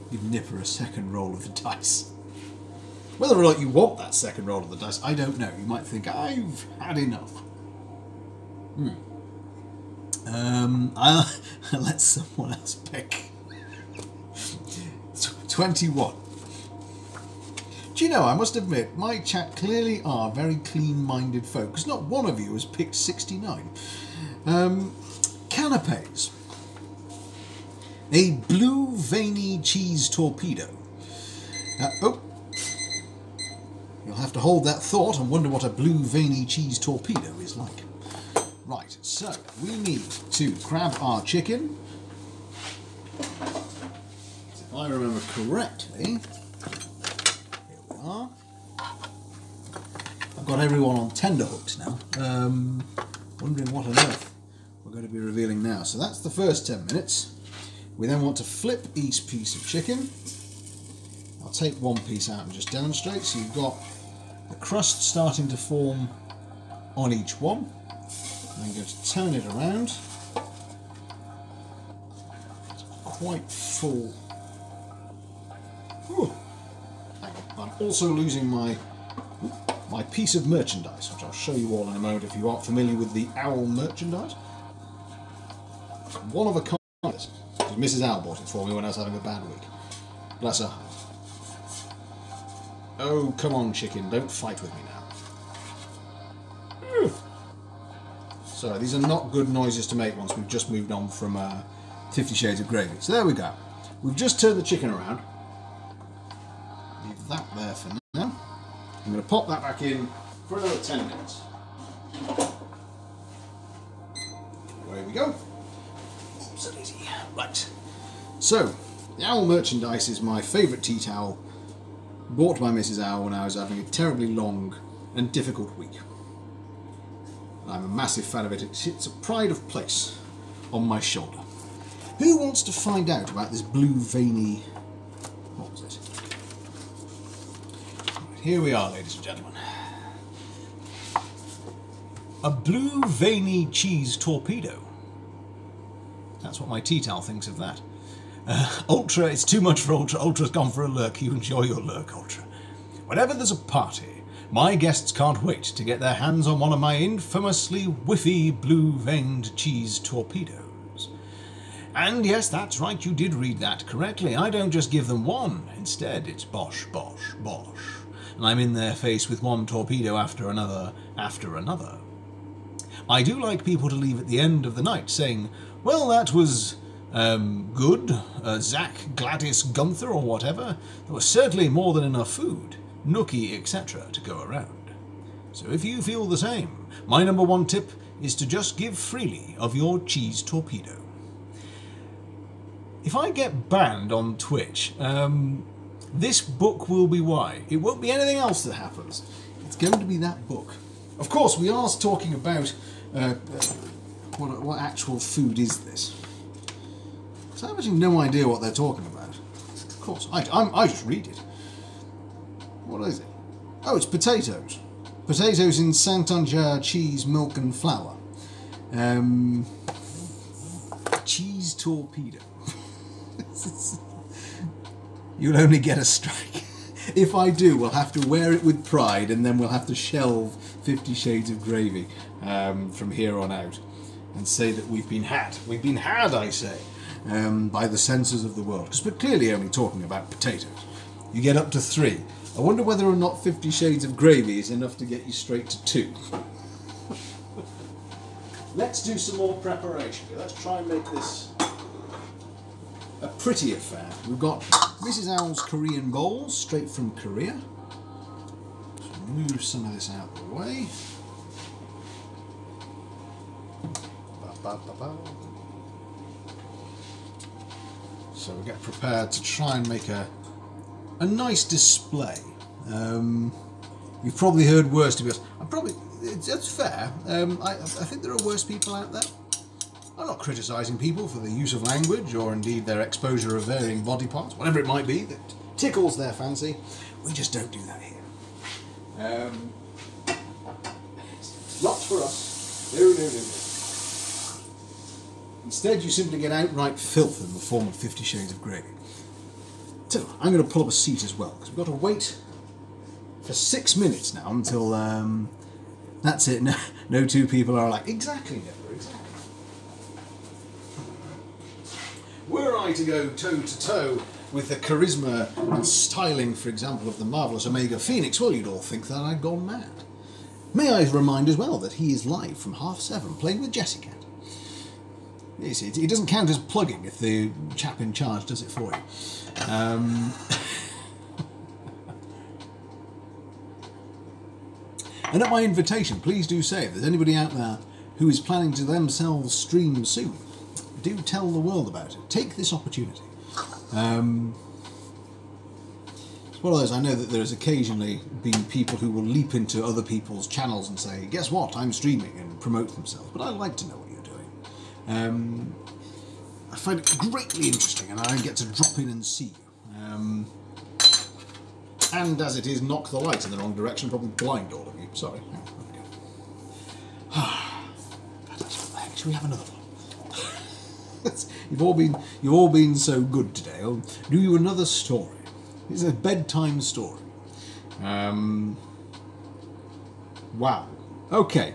Give Nipper a second roll of the dice. Whether or not you want that second roll of the dice, I don't know. You might think, I've had enough. I'll let someone else pick. 21. Do you know, I must admit, my chat clearly are very clean-minded folk, because not one of you has picked 69. Canapes. A blue veiny cheese torpedo. You'll have to hold that thought and wonder what a blue veiny cheese torpedo is like. Right, so we need to grab our chicken. If I remember correctly, here we are. I've got everyone on tenterhooks now. Wondering what on earth we're going to be revealing now. So that's the first 10 minutes. We then want to flip each piece of chicken. I'll take one piece out and just demonstrate. So you've got the crust starting to form on each one. And then go to turn it around. It's quite full. Ooh. I'm also losing my piece of merchandise, which I'll show you all in a moment if you aren't familiar with the owl merchandise. One of a kind. Because Mrs. Owl bought it for me when I was having a bad week. Bless her. Oh, come on, chicken, don't fight with me now. So these are not good noises to make once we've just moved on from 50 Shades of Gravy. So there we go. We've just turned the chicken around. Leave that there for now. I'm going to pop that back in for another 10 minutes. There we go. So easy. Right. So, the owl merchandise is my favourite tea towel, bought by Mrs. Owl when I was having a terribly long and difficult week. I'm a massive fan of it. It's a pride of place on my shoulder. Who wants to find out about this blue veiny... What was it? Right, here we are, ladies and gentlemen. A blue veiny cheese torpedo. That's what my tea towel thinks of that. Ultra, it's too much for Ultra. Ultra's gone for a lurk. You enjoy your lurk, Ultra. Whenever there's a party, my guests can't wait to get their hands on one of my infamously whiffy blue-veined cheese torpedoes. And yes, that's right, you did read that correctly. I don't just give them one. Instead, it's bosh, bosh, bosh. And I'm in their face with one torpedo after another, after another. I do like people to leave at the end of the night saying, well, that was good, Zach, Gladys, Gunther, or whatever. There was certainly more than enough food, nookie, etc. to go around. So if you feel the same, my number one tip is to just give freely of your cheese torpedo. If I get banned on Twitch, this book will be why. It won't be anything else that happens. It's going to be that book. Of course, we are talking about what actual food is this? So I'm having no idea what they're talking about. Of course, I just read it. What is it? Oh, it's potatoes. Potatoes in Saint-Anger cheese, milk and flour. Cheese torpedo. You'll only get a strike. If I do, we'll have to wear it with pride and then we'll have to shelve 50 Shades of Gravy from here on out and say that we've been had. We've been had, I say, by the censors of the world. Because we're clearly only talking about potatoes. You get up to 3. I wonder whether or not 50 Shades of Gravy is enough to get you straight to 2. let's do some more preparation. Let's try and make this a pretty affair. We've got Mrs. Owl's Korean bowls, straight from Korea. So move some of this out of the way. So we get prepared to try and make a nice display. You've probably heard worse, to be honest. That's fair. I think there are worse people out there. I'm not criticising people for the use of language or indeed their exposure of varying body parts, whatever it might be that tickles their fancy. We just don't do that here. Not for us. No, no, no, no. Instead, you simply get outright filth in the form of 50 Shades of Grey. So, I'm going to pull up a seat as well, because we've got to wait for 6 minutes now until, that's it, no two people are like, exactly, Deborah, exactly. Were I to go toe-to-toe with the charisma and styling, for example, of the marvellous Omega Phoenix, well, you'd all think that I'd gone mad. May I remind as well that he is live from 7:30, playing with Jessica. You see, it doesn't count as plugging if the chap in charge does it for you. And at my invitation, please do say, if there's anybody out there who is planning to themselves stream soon, do tell the world about it. Take this opportunity. It's one of those, I know that there's occasionally been people who will leap into other people's channels and say, guess what, I'm streaming, and promote themselves. But I like to know what you're doing. I find it greatly interesting, and I get to drop in and see you. And as it is, knock the light in the wrong direction, probably blind all of you. Sorry. Shall we have another one? You've all been so good today. I'll do you another story. It's a bedtime story. Wow. Okay.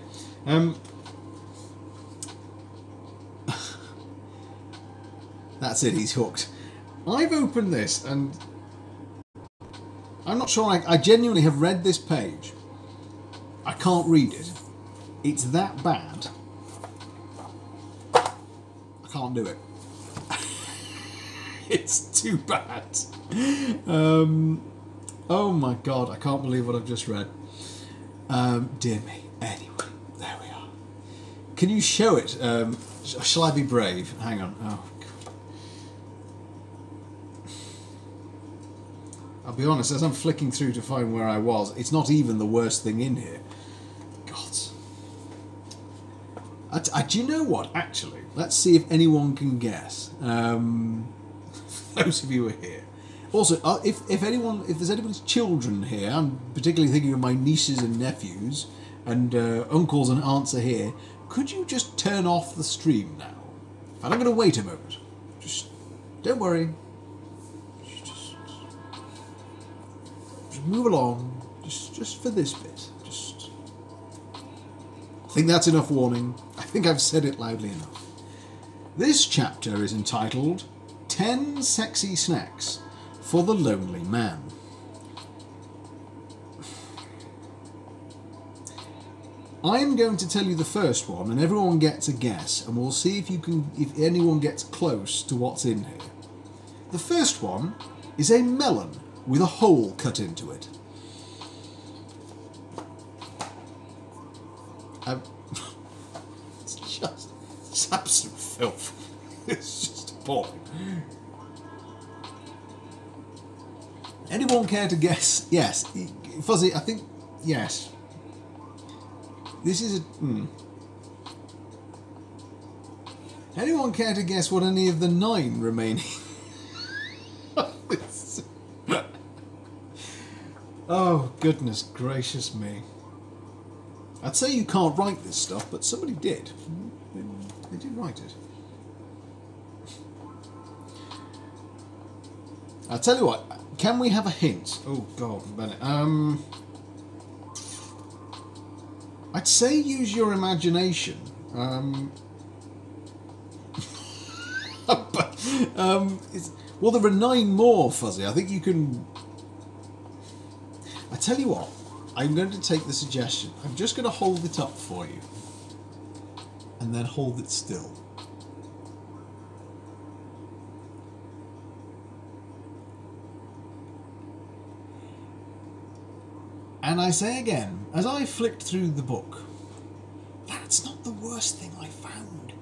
That's it, he's hooked. I've opened this and I'm not sure I genuinely have read this page. I can't read it. It's that bad. I can't do it. It's too bad. Oh my god, I can't believe what I've just read. Dear me. Anyway, there we are. Can you show it? Shall I be brave? Hang on. Oh. I'll be honest, as I'm flicking through to find where I was, it's not even the worst thing in here. God. Do you know what, actually? Let's see if anyone can guess. Those of you who are here. Also, if there's anybody's children here, I'm particularly thinking of my nieces and nephews, and uncles and aunts are here, could you just turn off the stream now? And I'm going to wait a moment. Just, don't worry. Move along, just for this bit. I think that's enough warning. I think I've said it loudly enough. This chapter is entitled 10 Sexy Snacks for the Lonely Man. I'm going to tell you the first one, and everyone gets a guess, and we'll see if anyone gets close to what's in here. The first one is a melon with a hole cut into it. It's absolute filth. It's just appalling. Anyone care to guess? Yes. Fuzzy, I think, yes. This is a... Anyone care to guess what any of the 9 remaining... Oh, goodness gracious me. I'd say you can't write this stuff, but somebody did. They did write it. I'll tell you what, can we have a hint? Oh, God, Bennett. I'd say use your imagination. Well, there are 9 more, Fuzzy. I think you can... I tell you what, I'm going to take the suggestion. I'm just going to hold it up for you. and then hold it still. And I say again, as I flicked through the book, that's not the worst thing I found.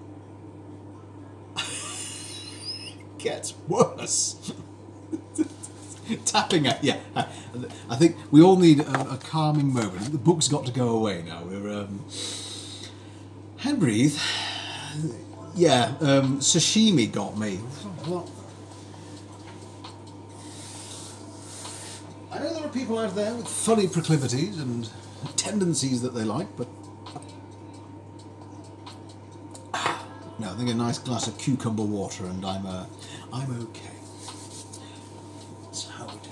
It gets worse. Tapping at, yeah. I think we all need a calming moment. The book's got to go away now. We're and breathe. Yeah, sashimi got me. What? I know there are people out there with funny proclivities and tendencies that they like, but no, I think a nice glass of cucumber water and I'm okay. That's how we do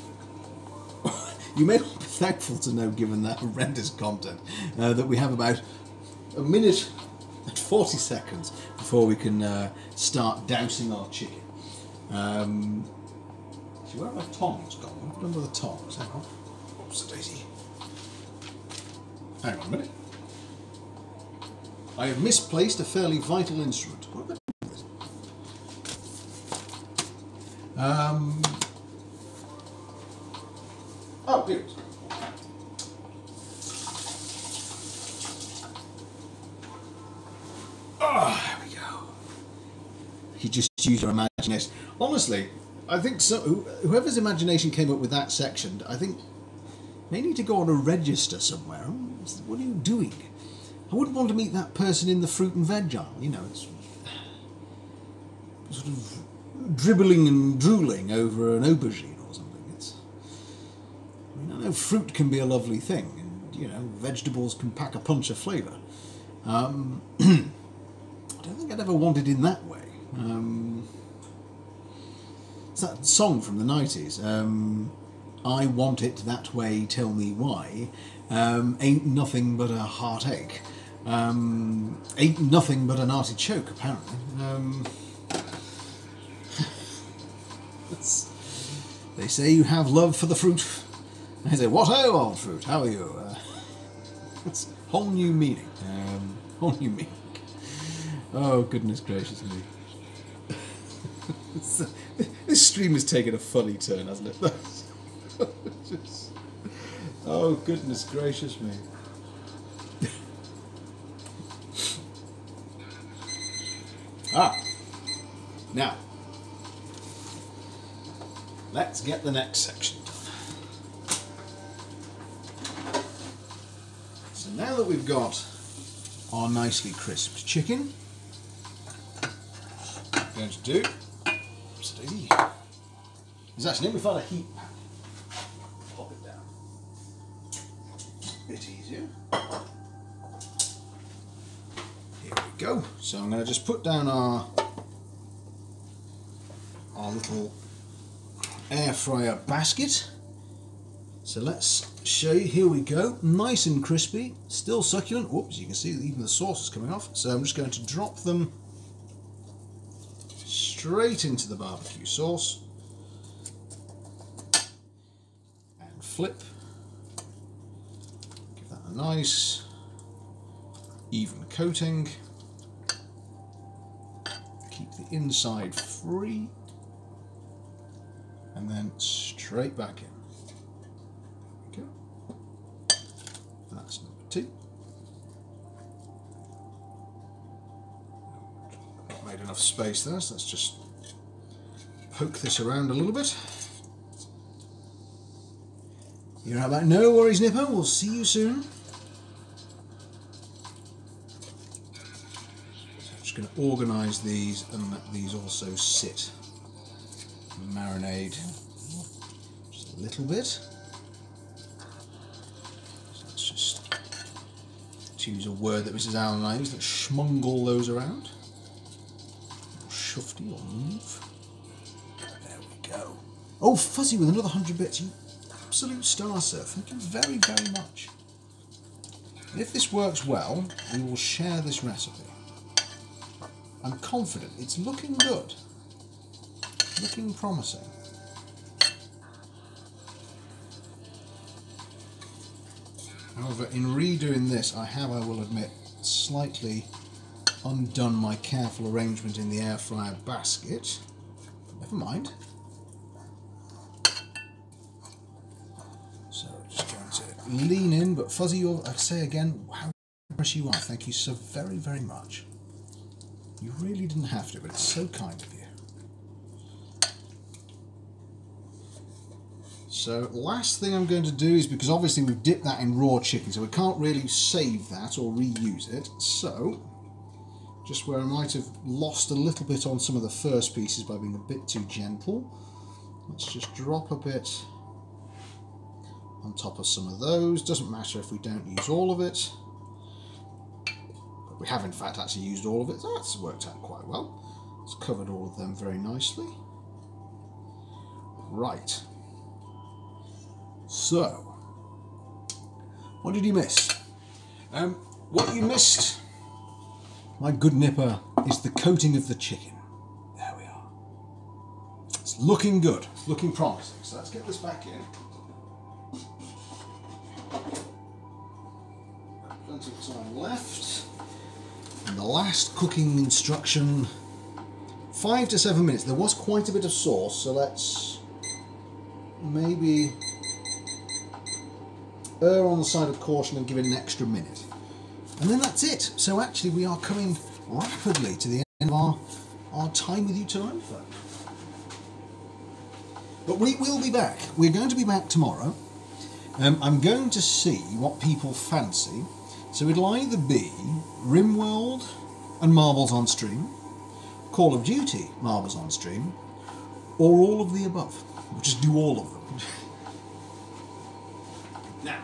it. You may not be thankful to know, given that horrendous content, that we have about a minute and 40 seconds before we can start dousing our chicken. Where have my tongs gone? I've done with the tongs. Hang on. Oops, daisy. Hang on a minute. I have misplaced a fairly vital instrument. What have I done with it? Oh, here it is. Oh, there we go. You just use your imagination. Honestly, I think so. Whoever's imagination came up with that section, I think they need to go on a register somewhere. What are you doing? I wouldn't want to meet that person in the fruit and veg aisle. You know, it's sort of dribbling and drooling over an aubergine or something. I mean, I know fruit can be a lovely thing, and you know, vegetables can pack a punch of flavour. I don't think I'd ever want it in that way. It's that song from the 90s, I want it that way, tell me why, ain't nothing but a heartache, ain't nothing but an artichoke, apparently. They say you have love for the fruit. I say, what ho, old fruit, how are you? It's a whole new meaning, whole new meaning. Oh, goodness gracious me. This stream has taken a funny turn, hasn't it? Just, oh, goodness gracious me. Now, let's get the next section done. So now that we've got our nicely crisped chicken, what we're going to do, steady, is actually, let me find a heat pan. Pop it down. A bit easier. Here we go. So I'm going to just put down our little air fryer basket. So let's show you, here we go, nice and crispy, still succulent. Whoops, you can see that even the sauce is coming off. So I'm just going to drop them straight into the barbecue sauce and flip. Give that a nice even coating. Keep the inside free and then straight back in. There we go. That's number 2. Not made enough space there, so let's just poke this around a little bit. You're right back. No worries, Nipper. We'll see you soon. So I'm just going to organise these and let these also sit. Marinade just a little bit. So let's just choose a word that Mrs. Allen and I use, let's schmungle those around. Or shufty or move. There we go. Oh, Fuzzy with another 100 bits. You absolute star, sir. Thank you very, very much. And if this works well, we will share this recipe. I'm confident. It's looking good. Looking promising. However, in redoing this, I will admit, slightly undone my careful arrangement in the air fryer basket. Never mind. So just going to lean in, but Fuzzy, I say again, how generous you are. Thank you so very, very much. You really didn't have to, but it's so kind of you. So last thing I'm going to do is, because obviously we've dipped that in raw chicken, so we can't really save that or reuse it. So just where I might have lost a little bit on some of the first pieces by being a bit too gentle, let's just drop a bit on top of some of those. Doesn't matter if we don't use all of it. But we have in fact actually used all of it. That's worked out quite well. It's covered all of them very nicely. Right. So, what did you miss? What you missed, my good nipper, is the coating of the chicken. There we are. It's looking good. It's looking promising. So let's get this back in. Plenty of time left. And the last cooking instruction, 5 to 7 minutes. There was quite a bit of sauce, so let's maybe err on the side of caution and give it an extra minute. And then that's it. So actually we are coming rapidly to the end of our time with you tonight, folks. But we will be back. We're going to be back tomorrow. I'm going to see what people fancy. So it'll either be RimWorld and Marbles on Stream, Call of Duty Marbles on Stream, or all of the above. We'll just do all of them. Now,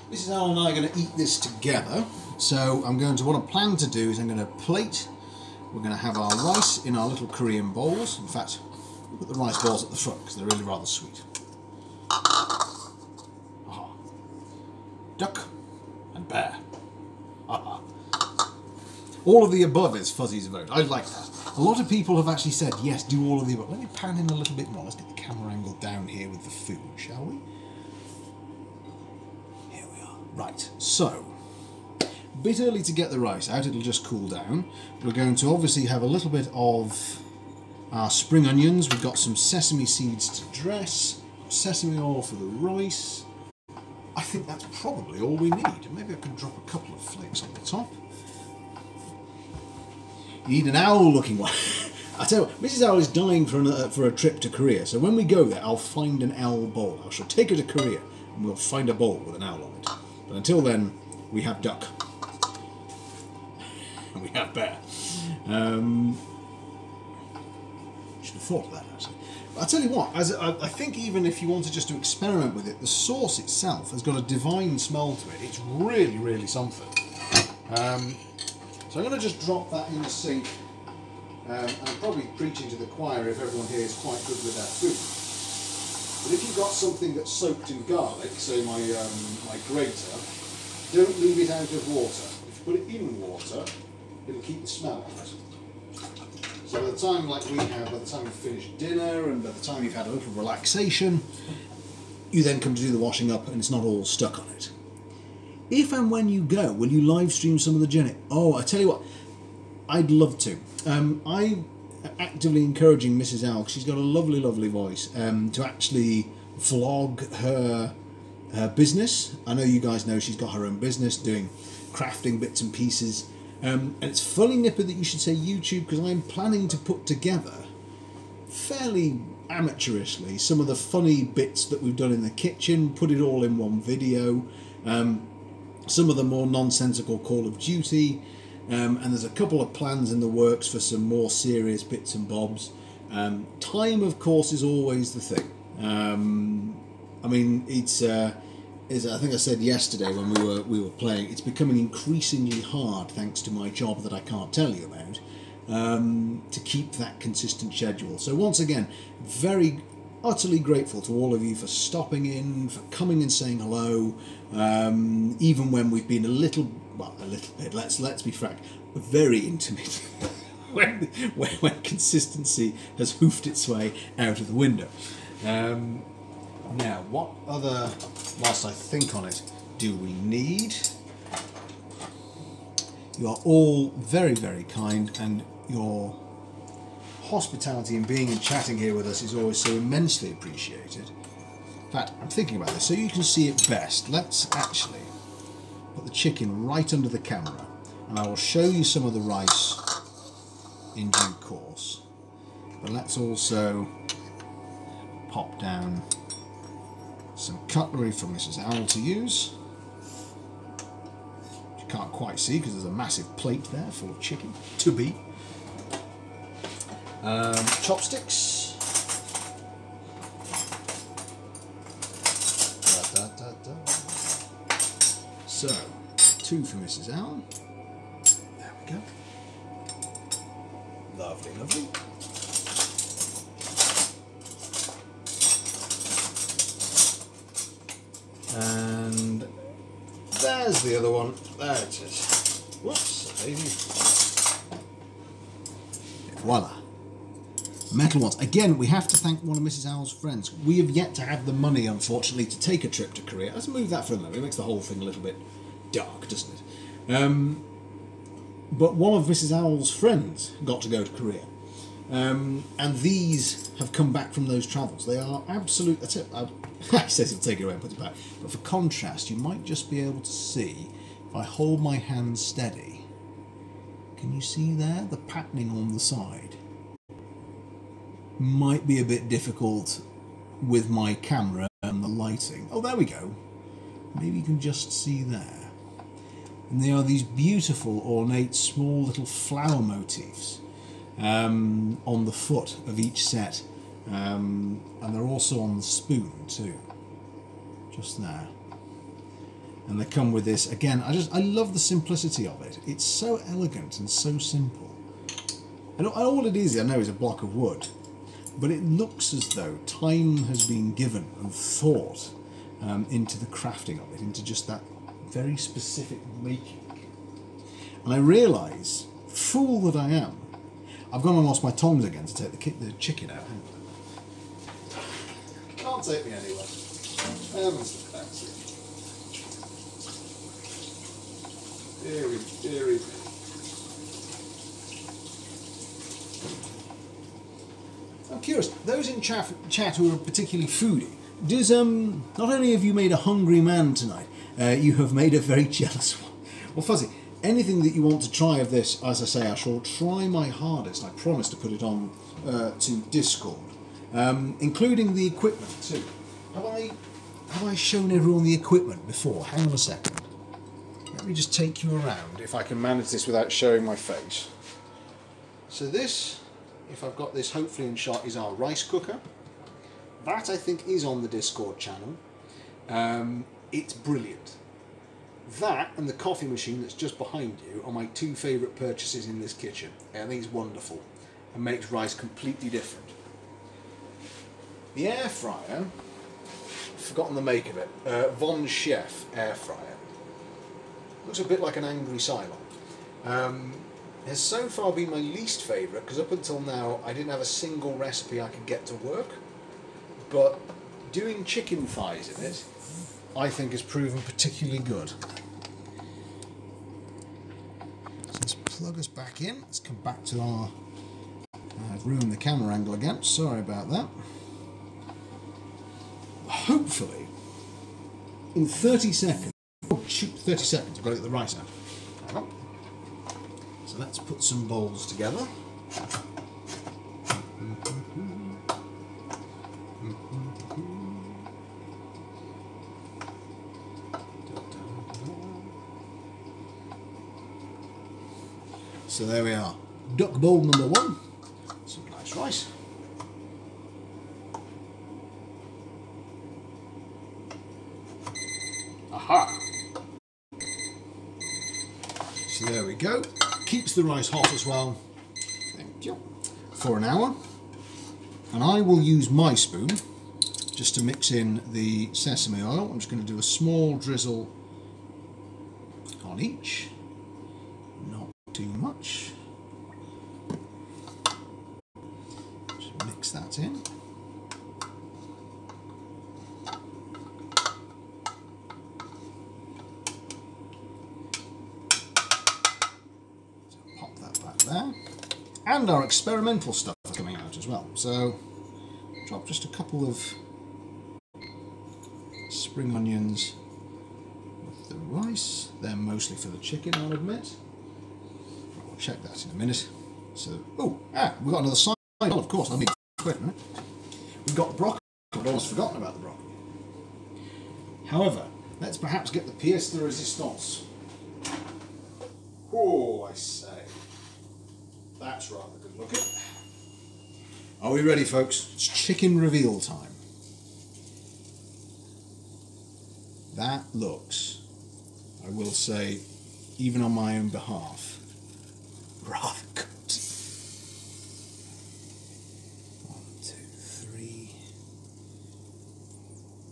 Mrs. Owl and I are going to eat this together. So what I plan to do is I'm going to plate. We're going to have our rice in our little Korean bowls. In fact, we'll put the rice balls at the front because they're really rather sweet. Duck and bear. All of the above is Fuzzy's vote. I like that. A lot of people have actually said, yes, do all of the above. Let me pan in a little bit more. Let's get the camera angle down here with the food, shall we? Here we are. Right, so, a bit early to get the rice out. It'll just cool down. We're going to obviously have a little bit of our spring onions. We've got some sesame seeds to dress, sesame oil for the rice. I think that's probably all we need. Maybe I can drop a couple of flakes on the top. You need an owl-looking one. I tell you what, Mrs. Owl is dying for a trip to Korea, so when we go there, I'll find an owl bowl. I shall take her to Korea, and we'll find a bowl with an owl on it. But until then, we have duck. And we have bear. Should have thought of that, actually. I'll tell you what, I think even if you wanted just to experiment with it, the sauce itself has got a divine smell to it. It's really, really something. So I'm going to just drop that in the sink. I'm probably preaching to the choir if everyone here is quite good with their food. But if you've got something that's soaked in garlic, say my grater, don't leave it out of water. If you put it in water, it'll keep the smell out. So by the time by the time you've finished dinner and by the time you've had a little relaxation, you then come to do the washing up and it's not all stuck on it. If and when you go, will you live stream some of the journey? Oh, I tell you what, I'd love to. I'm actively encouraging Mrs. Owl, she's got a lovely, lovely voice, to actually vlog her business. I know you guys know she's got her own business doing crafting bits and pieces. And it's funny, Nipper, that you should say YouTube, because I'm planning to put together, fairly amateurishly, some of the funny bits that we've done in the kitchen, put it all in one video. Some of the more nonsensical Call of Duty, and there's a couple of plans in the works for some more serious bits and bobs. Time, of course, is always the thing. I mean, it's I think I said yesterday when we were playing, it's becoming increasingly hard, thanks to my job that I can't tell you about, to keep that consistent schedule. So once again, very utterly grateful to all of you for stopping in, for coming and saying hello, even when we've been a little bit, let's be frank, very intermittent, when consistency has hoofed its way out of the window. Now, what other, whilst I think on it, do we need? You are all very, very kind, and your hospitality and being and chatting here with us is always so immensely appreciated. In fact, I'm thinking about this, so you can see it best. Let's actually put the chicken right under the camera, and I will show you some of the rice in due course. But let's also pop down some cutlery for Mrs. Owl to use. You can't quite see because there's a massive plate there full of chicken to be. Chopsticks. So, 2 for Mrs. Owl. There we go. Lovely, lovely. And there's the other one. There it is. Whoops, a daisy. Voila. Metal ones. Again, we have to thank one of Mrs. Owl's friends. We have yet to have the money, unfortunately, to take a trip to Korea. Let's move that for a moment. It makes the whole thing a little bit dark, doesn't it? But one of Mrs. Owl's friends got to go to Korea. And these have come back from those travels. They are absolute... That's it. I says he'll take it away and put it back. But for contrast, you might just be able to see, if I hold my hand steady, can you see there? The patterning on the side. Might be a bit difficult with my camera and the lighting. Oh, there we go. Maybe you can just see there. And they are these beautiful, ornate, small little flower motifs on the foot of each set. And they're also on the spoon too. Just there. And they come with this, again, I love the simplicity of it. It's so elegant and so simple. And all it is, I know, is a block of wood. But it looks as though time has been given and thought into the crafting of it, into just that very specific making. And I realise, fool that I am, I've gone and lost my tongs again to take the chicken out. Can't take me anywhere. Deary. I'm curious, those in chat who are particularly foodie, does not only have you made a hungry man tonight, you have made a very jealous one. Well, Fuzzy, anything that you want to try of this, as I say, I shall try my hardest. I promise to put it on to Discord, including the equipment too. Have I shown everyone the equipment before? Hang on a second. Let me just take you around, if I can manage this without showing my face. So this, if I've got this hopefully in shot, is our rice cooker. That, I think, is on the Discord channel. It's brilliant. That and the coffee machine that's just behind you are my 2 favourite purchases in this kitchen. I think it's wonderful and makes rice completely different. The air fryer, I've forgotten the make of it, Von Chef air fryer. Looks a bit like an angry Cylon. Has so far been my least favourite, because up until now I didn't have a single recipe I could get to work. But doing chicken thighs in it, I think has proven particularly good. So let's plug us back in. Let's come back to our... I've ruined the camera angle again, sorry about that. Hopefully, in 30 seconds, oh shoot, 30 seconds, I've got to get the rice out. Hang on. So let's put some bowls together. So there we are. Duck bowl number 1. Some nice rice. Aha! So there we go. Keeps the rice hot as well. Thank you. For an hour. And I will use my spoon just to mix in the sesame oil. I'm just going to do a small drizzle on each. Not too much. Just mix that in. And our experimental stuff is coming out as well. So, drop just a couple of spring onions with the rice. They're mostly for the chicken, I'll admit. We'll check that in a minute. So, we've got another side. Well, of course, I'll be quick, right? We've got broccoli. I'd almost forgotten about the broccoli. However, let's perhaps get the pièce de résistance. Oh, I say. That's rather good looking. Are we ready, folks? It's chicken reveal time. That looks, I will say, even on my own behalf, rather good. 1, 2, 3.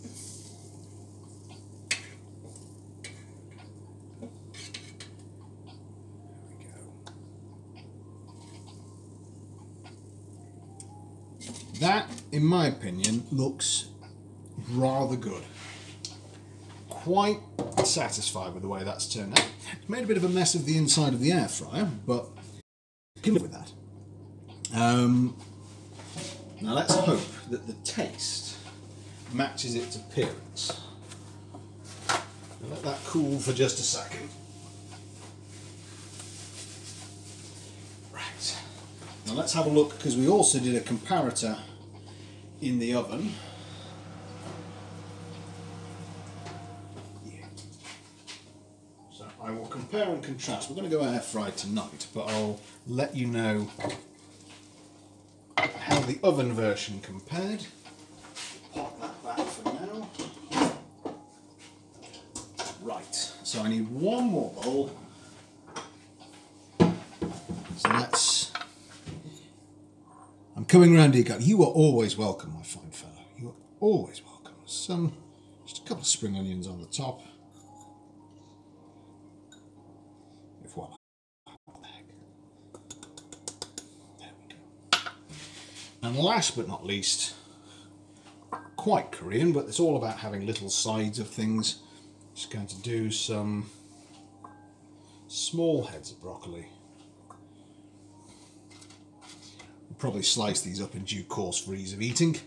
There we go. That, in my opinion, looks rather good. Quite satisfied with the way that's turned out. It's made a bit of a mess of the inside of the air fryer, but you can live with that. Now let's hope that the taste matches its appearance. I'll let that cool for just a second. Right. Now let's have a look, because we also did a comparator in the oven. I will compare and contrast. We're going to go air fry tonight, but I'll let you know how the oven version compared. Pop that back for now. Right, so I need one more bowl. So that's... I'm coming round here. You are always welcome, my fine fellow. You are always welcome. Just a couple of spring onions on the top. Voila. What the heck? There we go. And last but not least, quite Korean, but it's all about having little sides of things. Just going to do some small heads of broccoli. We'll probably slice these up in due course for ease of eating.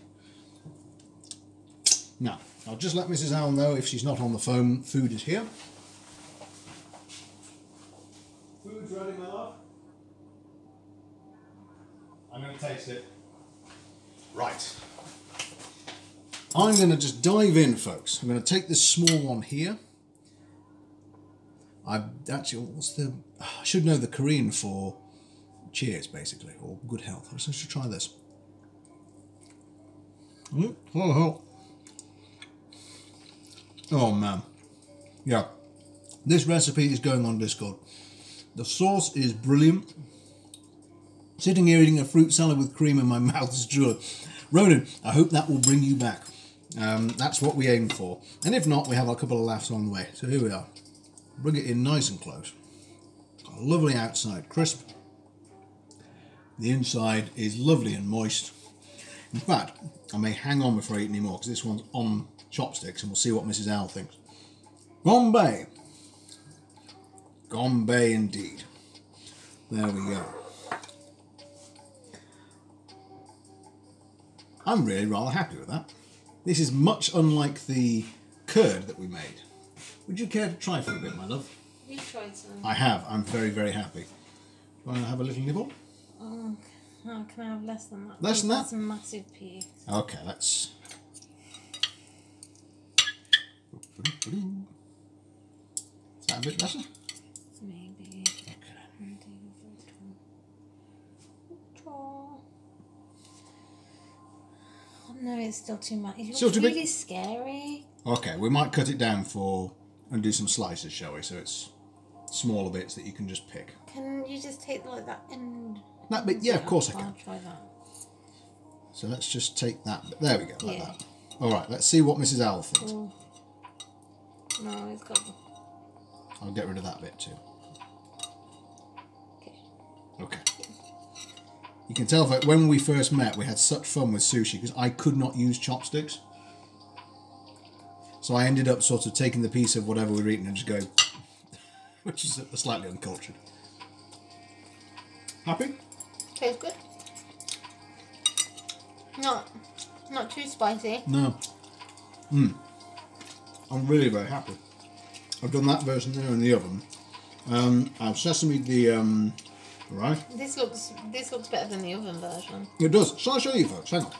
Now, I'll just let Mrs. Owl know if she's not on the phone, food is here. Food's ready, my love. I'm going to taste it. Right. I'm going to just dive in, folks. I'm going to take this small one here. I should know the Korean for cheers, basically, or good health. I should try this. Oh man. Yeah. This recipe is going on Discord. The sauce is brilliant. Sitting here eating a fruit salad with cream in my mouth is true. Ronan, I hope that will bring you back. That's what we aim for. And if not, we have a couple of laughs on the way. So here we are. Bring it in nice and close. Got a lovely outside crisp. The inside is lovely and moist. In fact, I may hang on before I eat any more because this one's on chopsticks and we'll see what Mrs. Owl thinks. Bombay. Bombay indeed. There we go. I'm really rather happy with that. This is much unlike the curd that we made. Would you care to try for a bit, my love? You tried some. I have. I'm very, very happy. Want to have a little nibble? Oh, can I have less than that? Less than that? That's a massive piece. Okay, let's... Is that a bit better? Maybe. Oh, no, it's still too much. It's Still too big? really scary. Okay, we might cut it down and do some slices, shall we? So it's smaller bits that you can just pick. Can you just take like that end? That bit, yeah, of course I can. I'll try that. So let's just take that bit. There we go, like Yeah. that. All right, let's see what Mrs. Owl thinks. Oh. No, it's got... I'll get rid of that bit too. Okay. You can tell that when we first met, we had such fun with sushi because I could not use chopsticks. So I ended up sort of taking the piece of whatever we were eating and just going, which is slightly uncultured. Happy? Tastes good. Not too spicy. No. I'm really very happy. I've done that version there in the oven. I've sesamied the rice. This looks better than the oven version. It does. Shall I show you, folks? Hang on.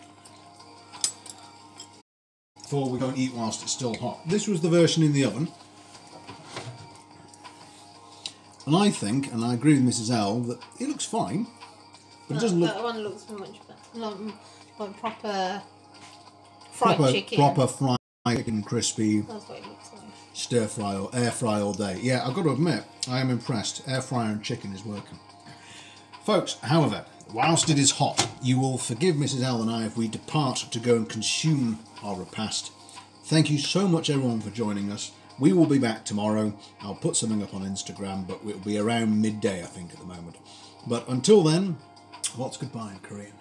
Before we go and eat whilst it's still hot. This was the version in the oven. And I think, and I agree with Mrs. L, that it looks fine. But it doesn't look... That one looks much better. Like proper fried chicken. Proper fried chicken, crispy. That's what it looks like. Stir fry or air fry all day. Yeah, I've got to admit, I am impressed. Air fryer and chicken is working. Folks, however, whilst it is hot, you will forgive Mrs. L and I if we depart to go and consume our repast. Thank you so much, everyone, for joining us. We will be back tomorrow. I'll put something up on Instagram, but it'll be around midday, I think, at the moment. But until then, what's goodbye in Korean?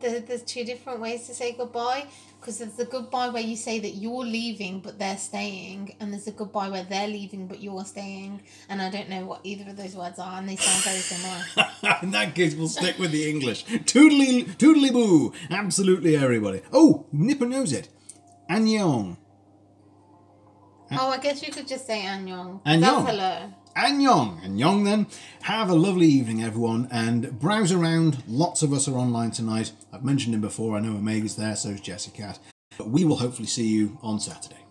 There's two different ways to say goodbye, because there's the goodbye where you say that you're leaving but they're staying, and there's a goodbye where they're leaving but you're staying, and I don't know what either of those words are, and they sound very similar. In that case, we'll stick with the English. Toodly boo. Absolutely everybody. Oh, Nipper knows it. Annyeong. Oh, I guess you could just say annyeong. Annyeong. That's hello. Annyeong. Annyeong then. Have a lovely evening, everyone, and browse around. Lots of us are online tonight. I've mentioned him before. I know Omega's there, so is Jessica. But we will hopefully see you on Saturday.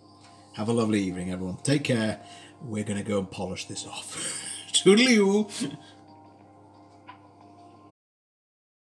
Have a lovely evening, everyone. Take care. We're going to go and polish this off. Toodaloo.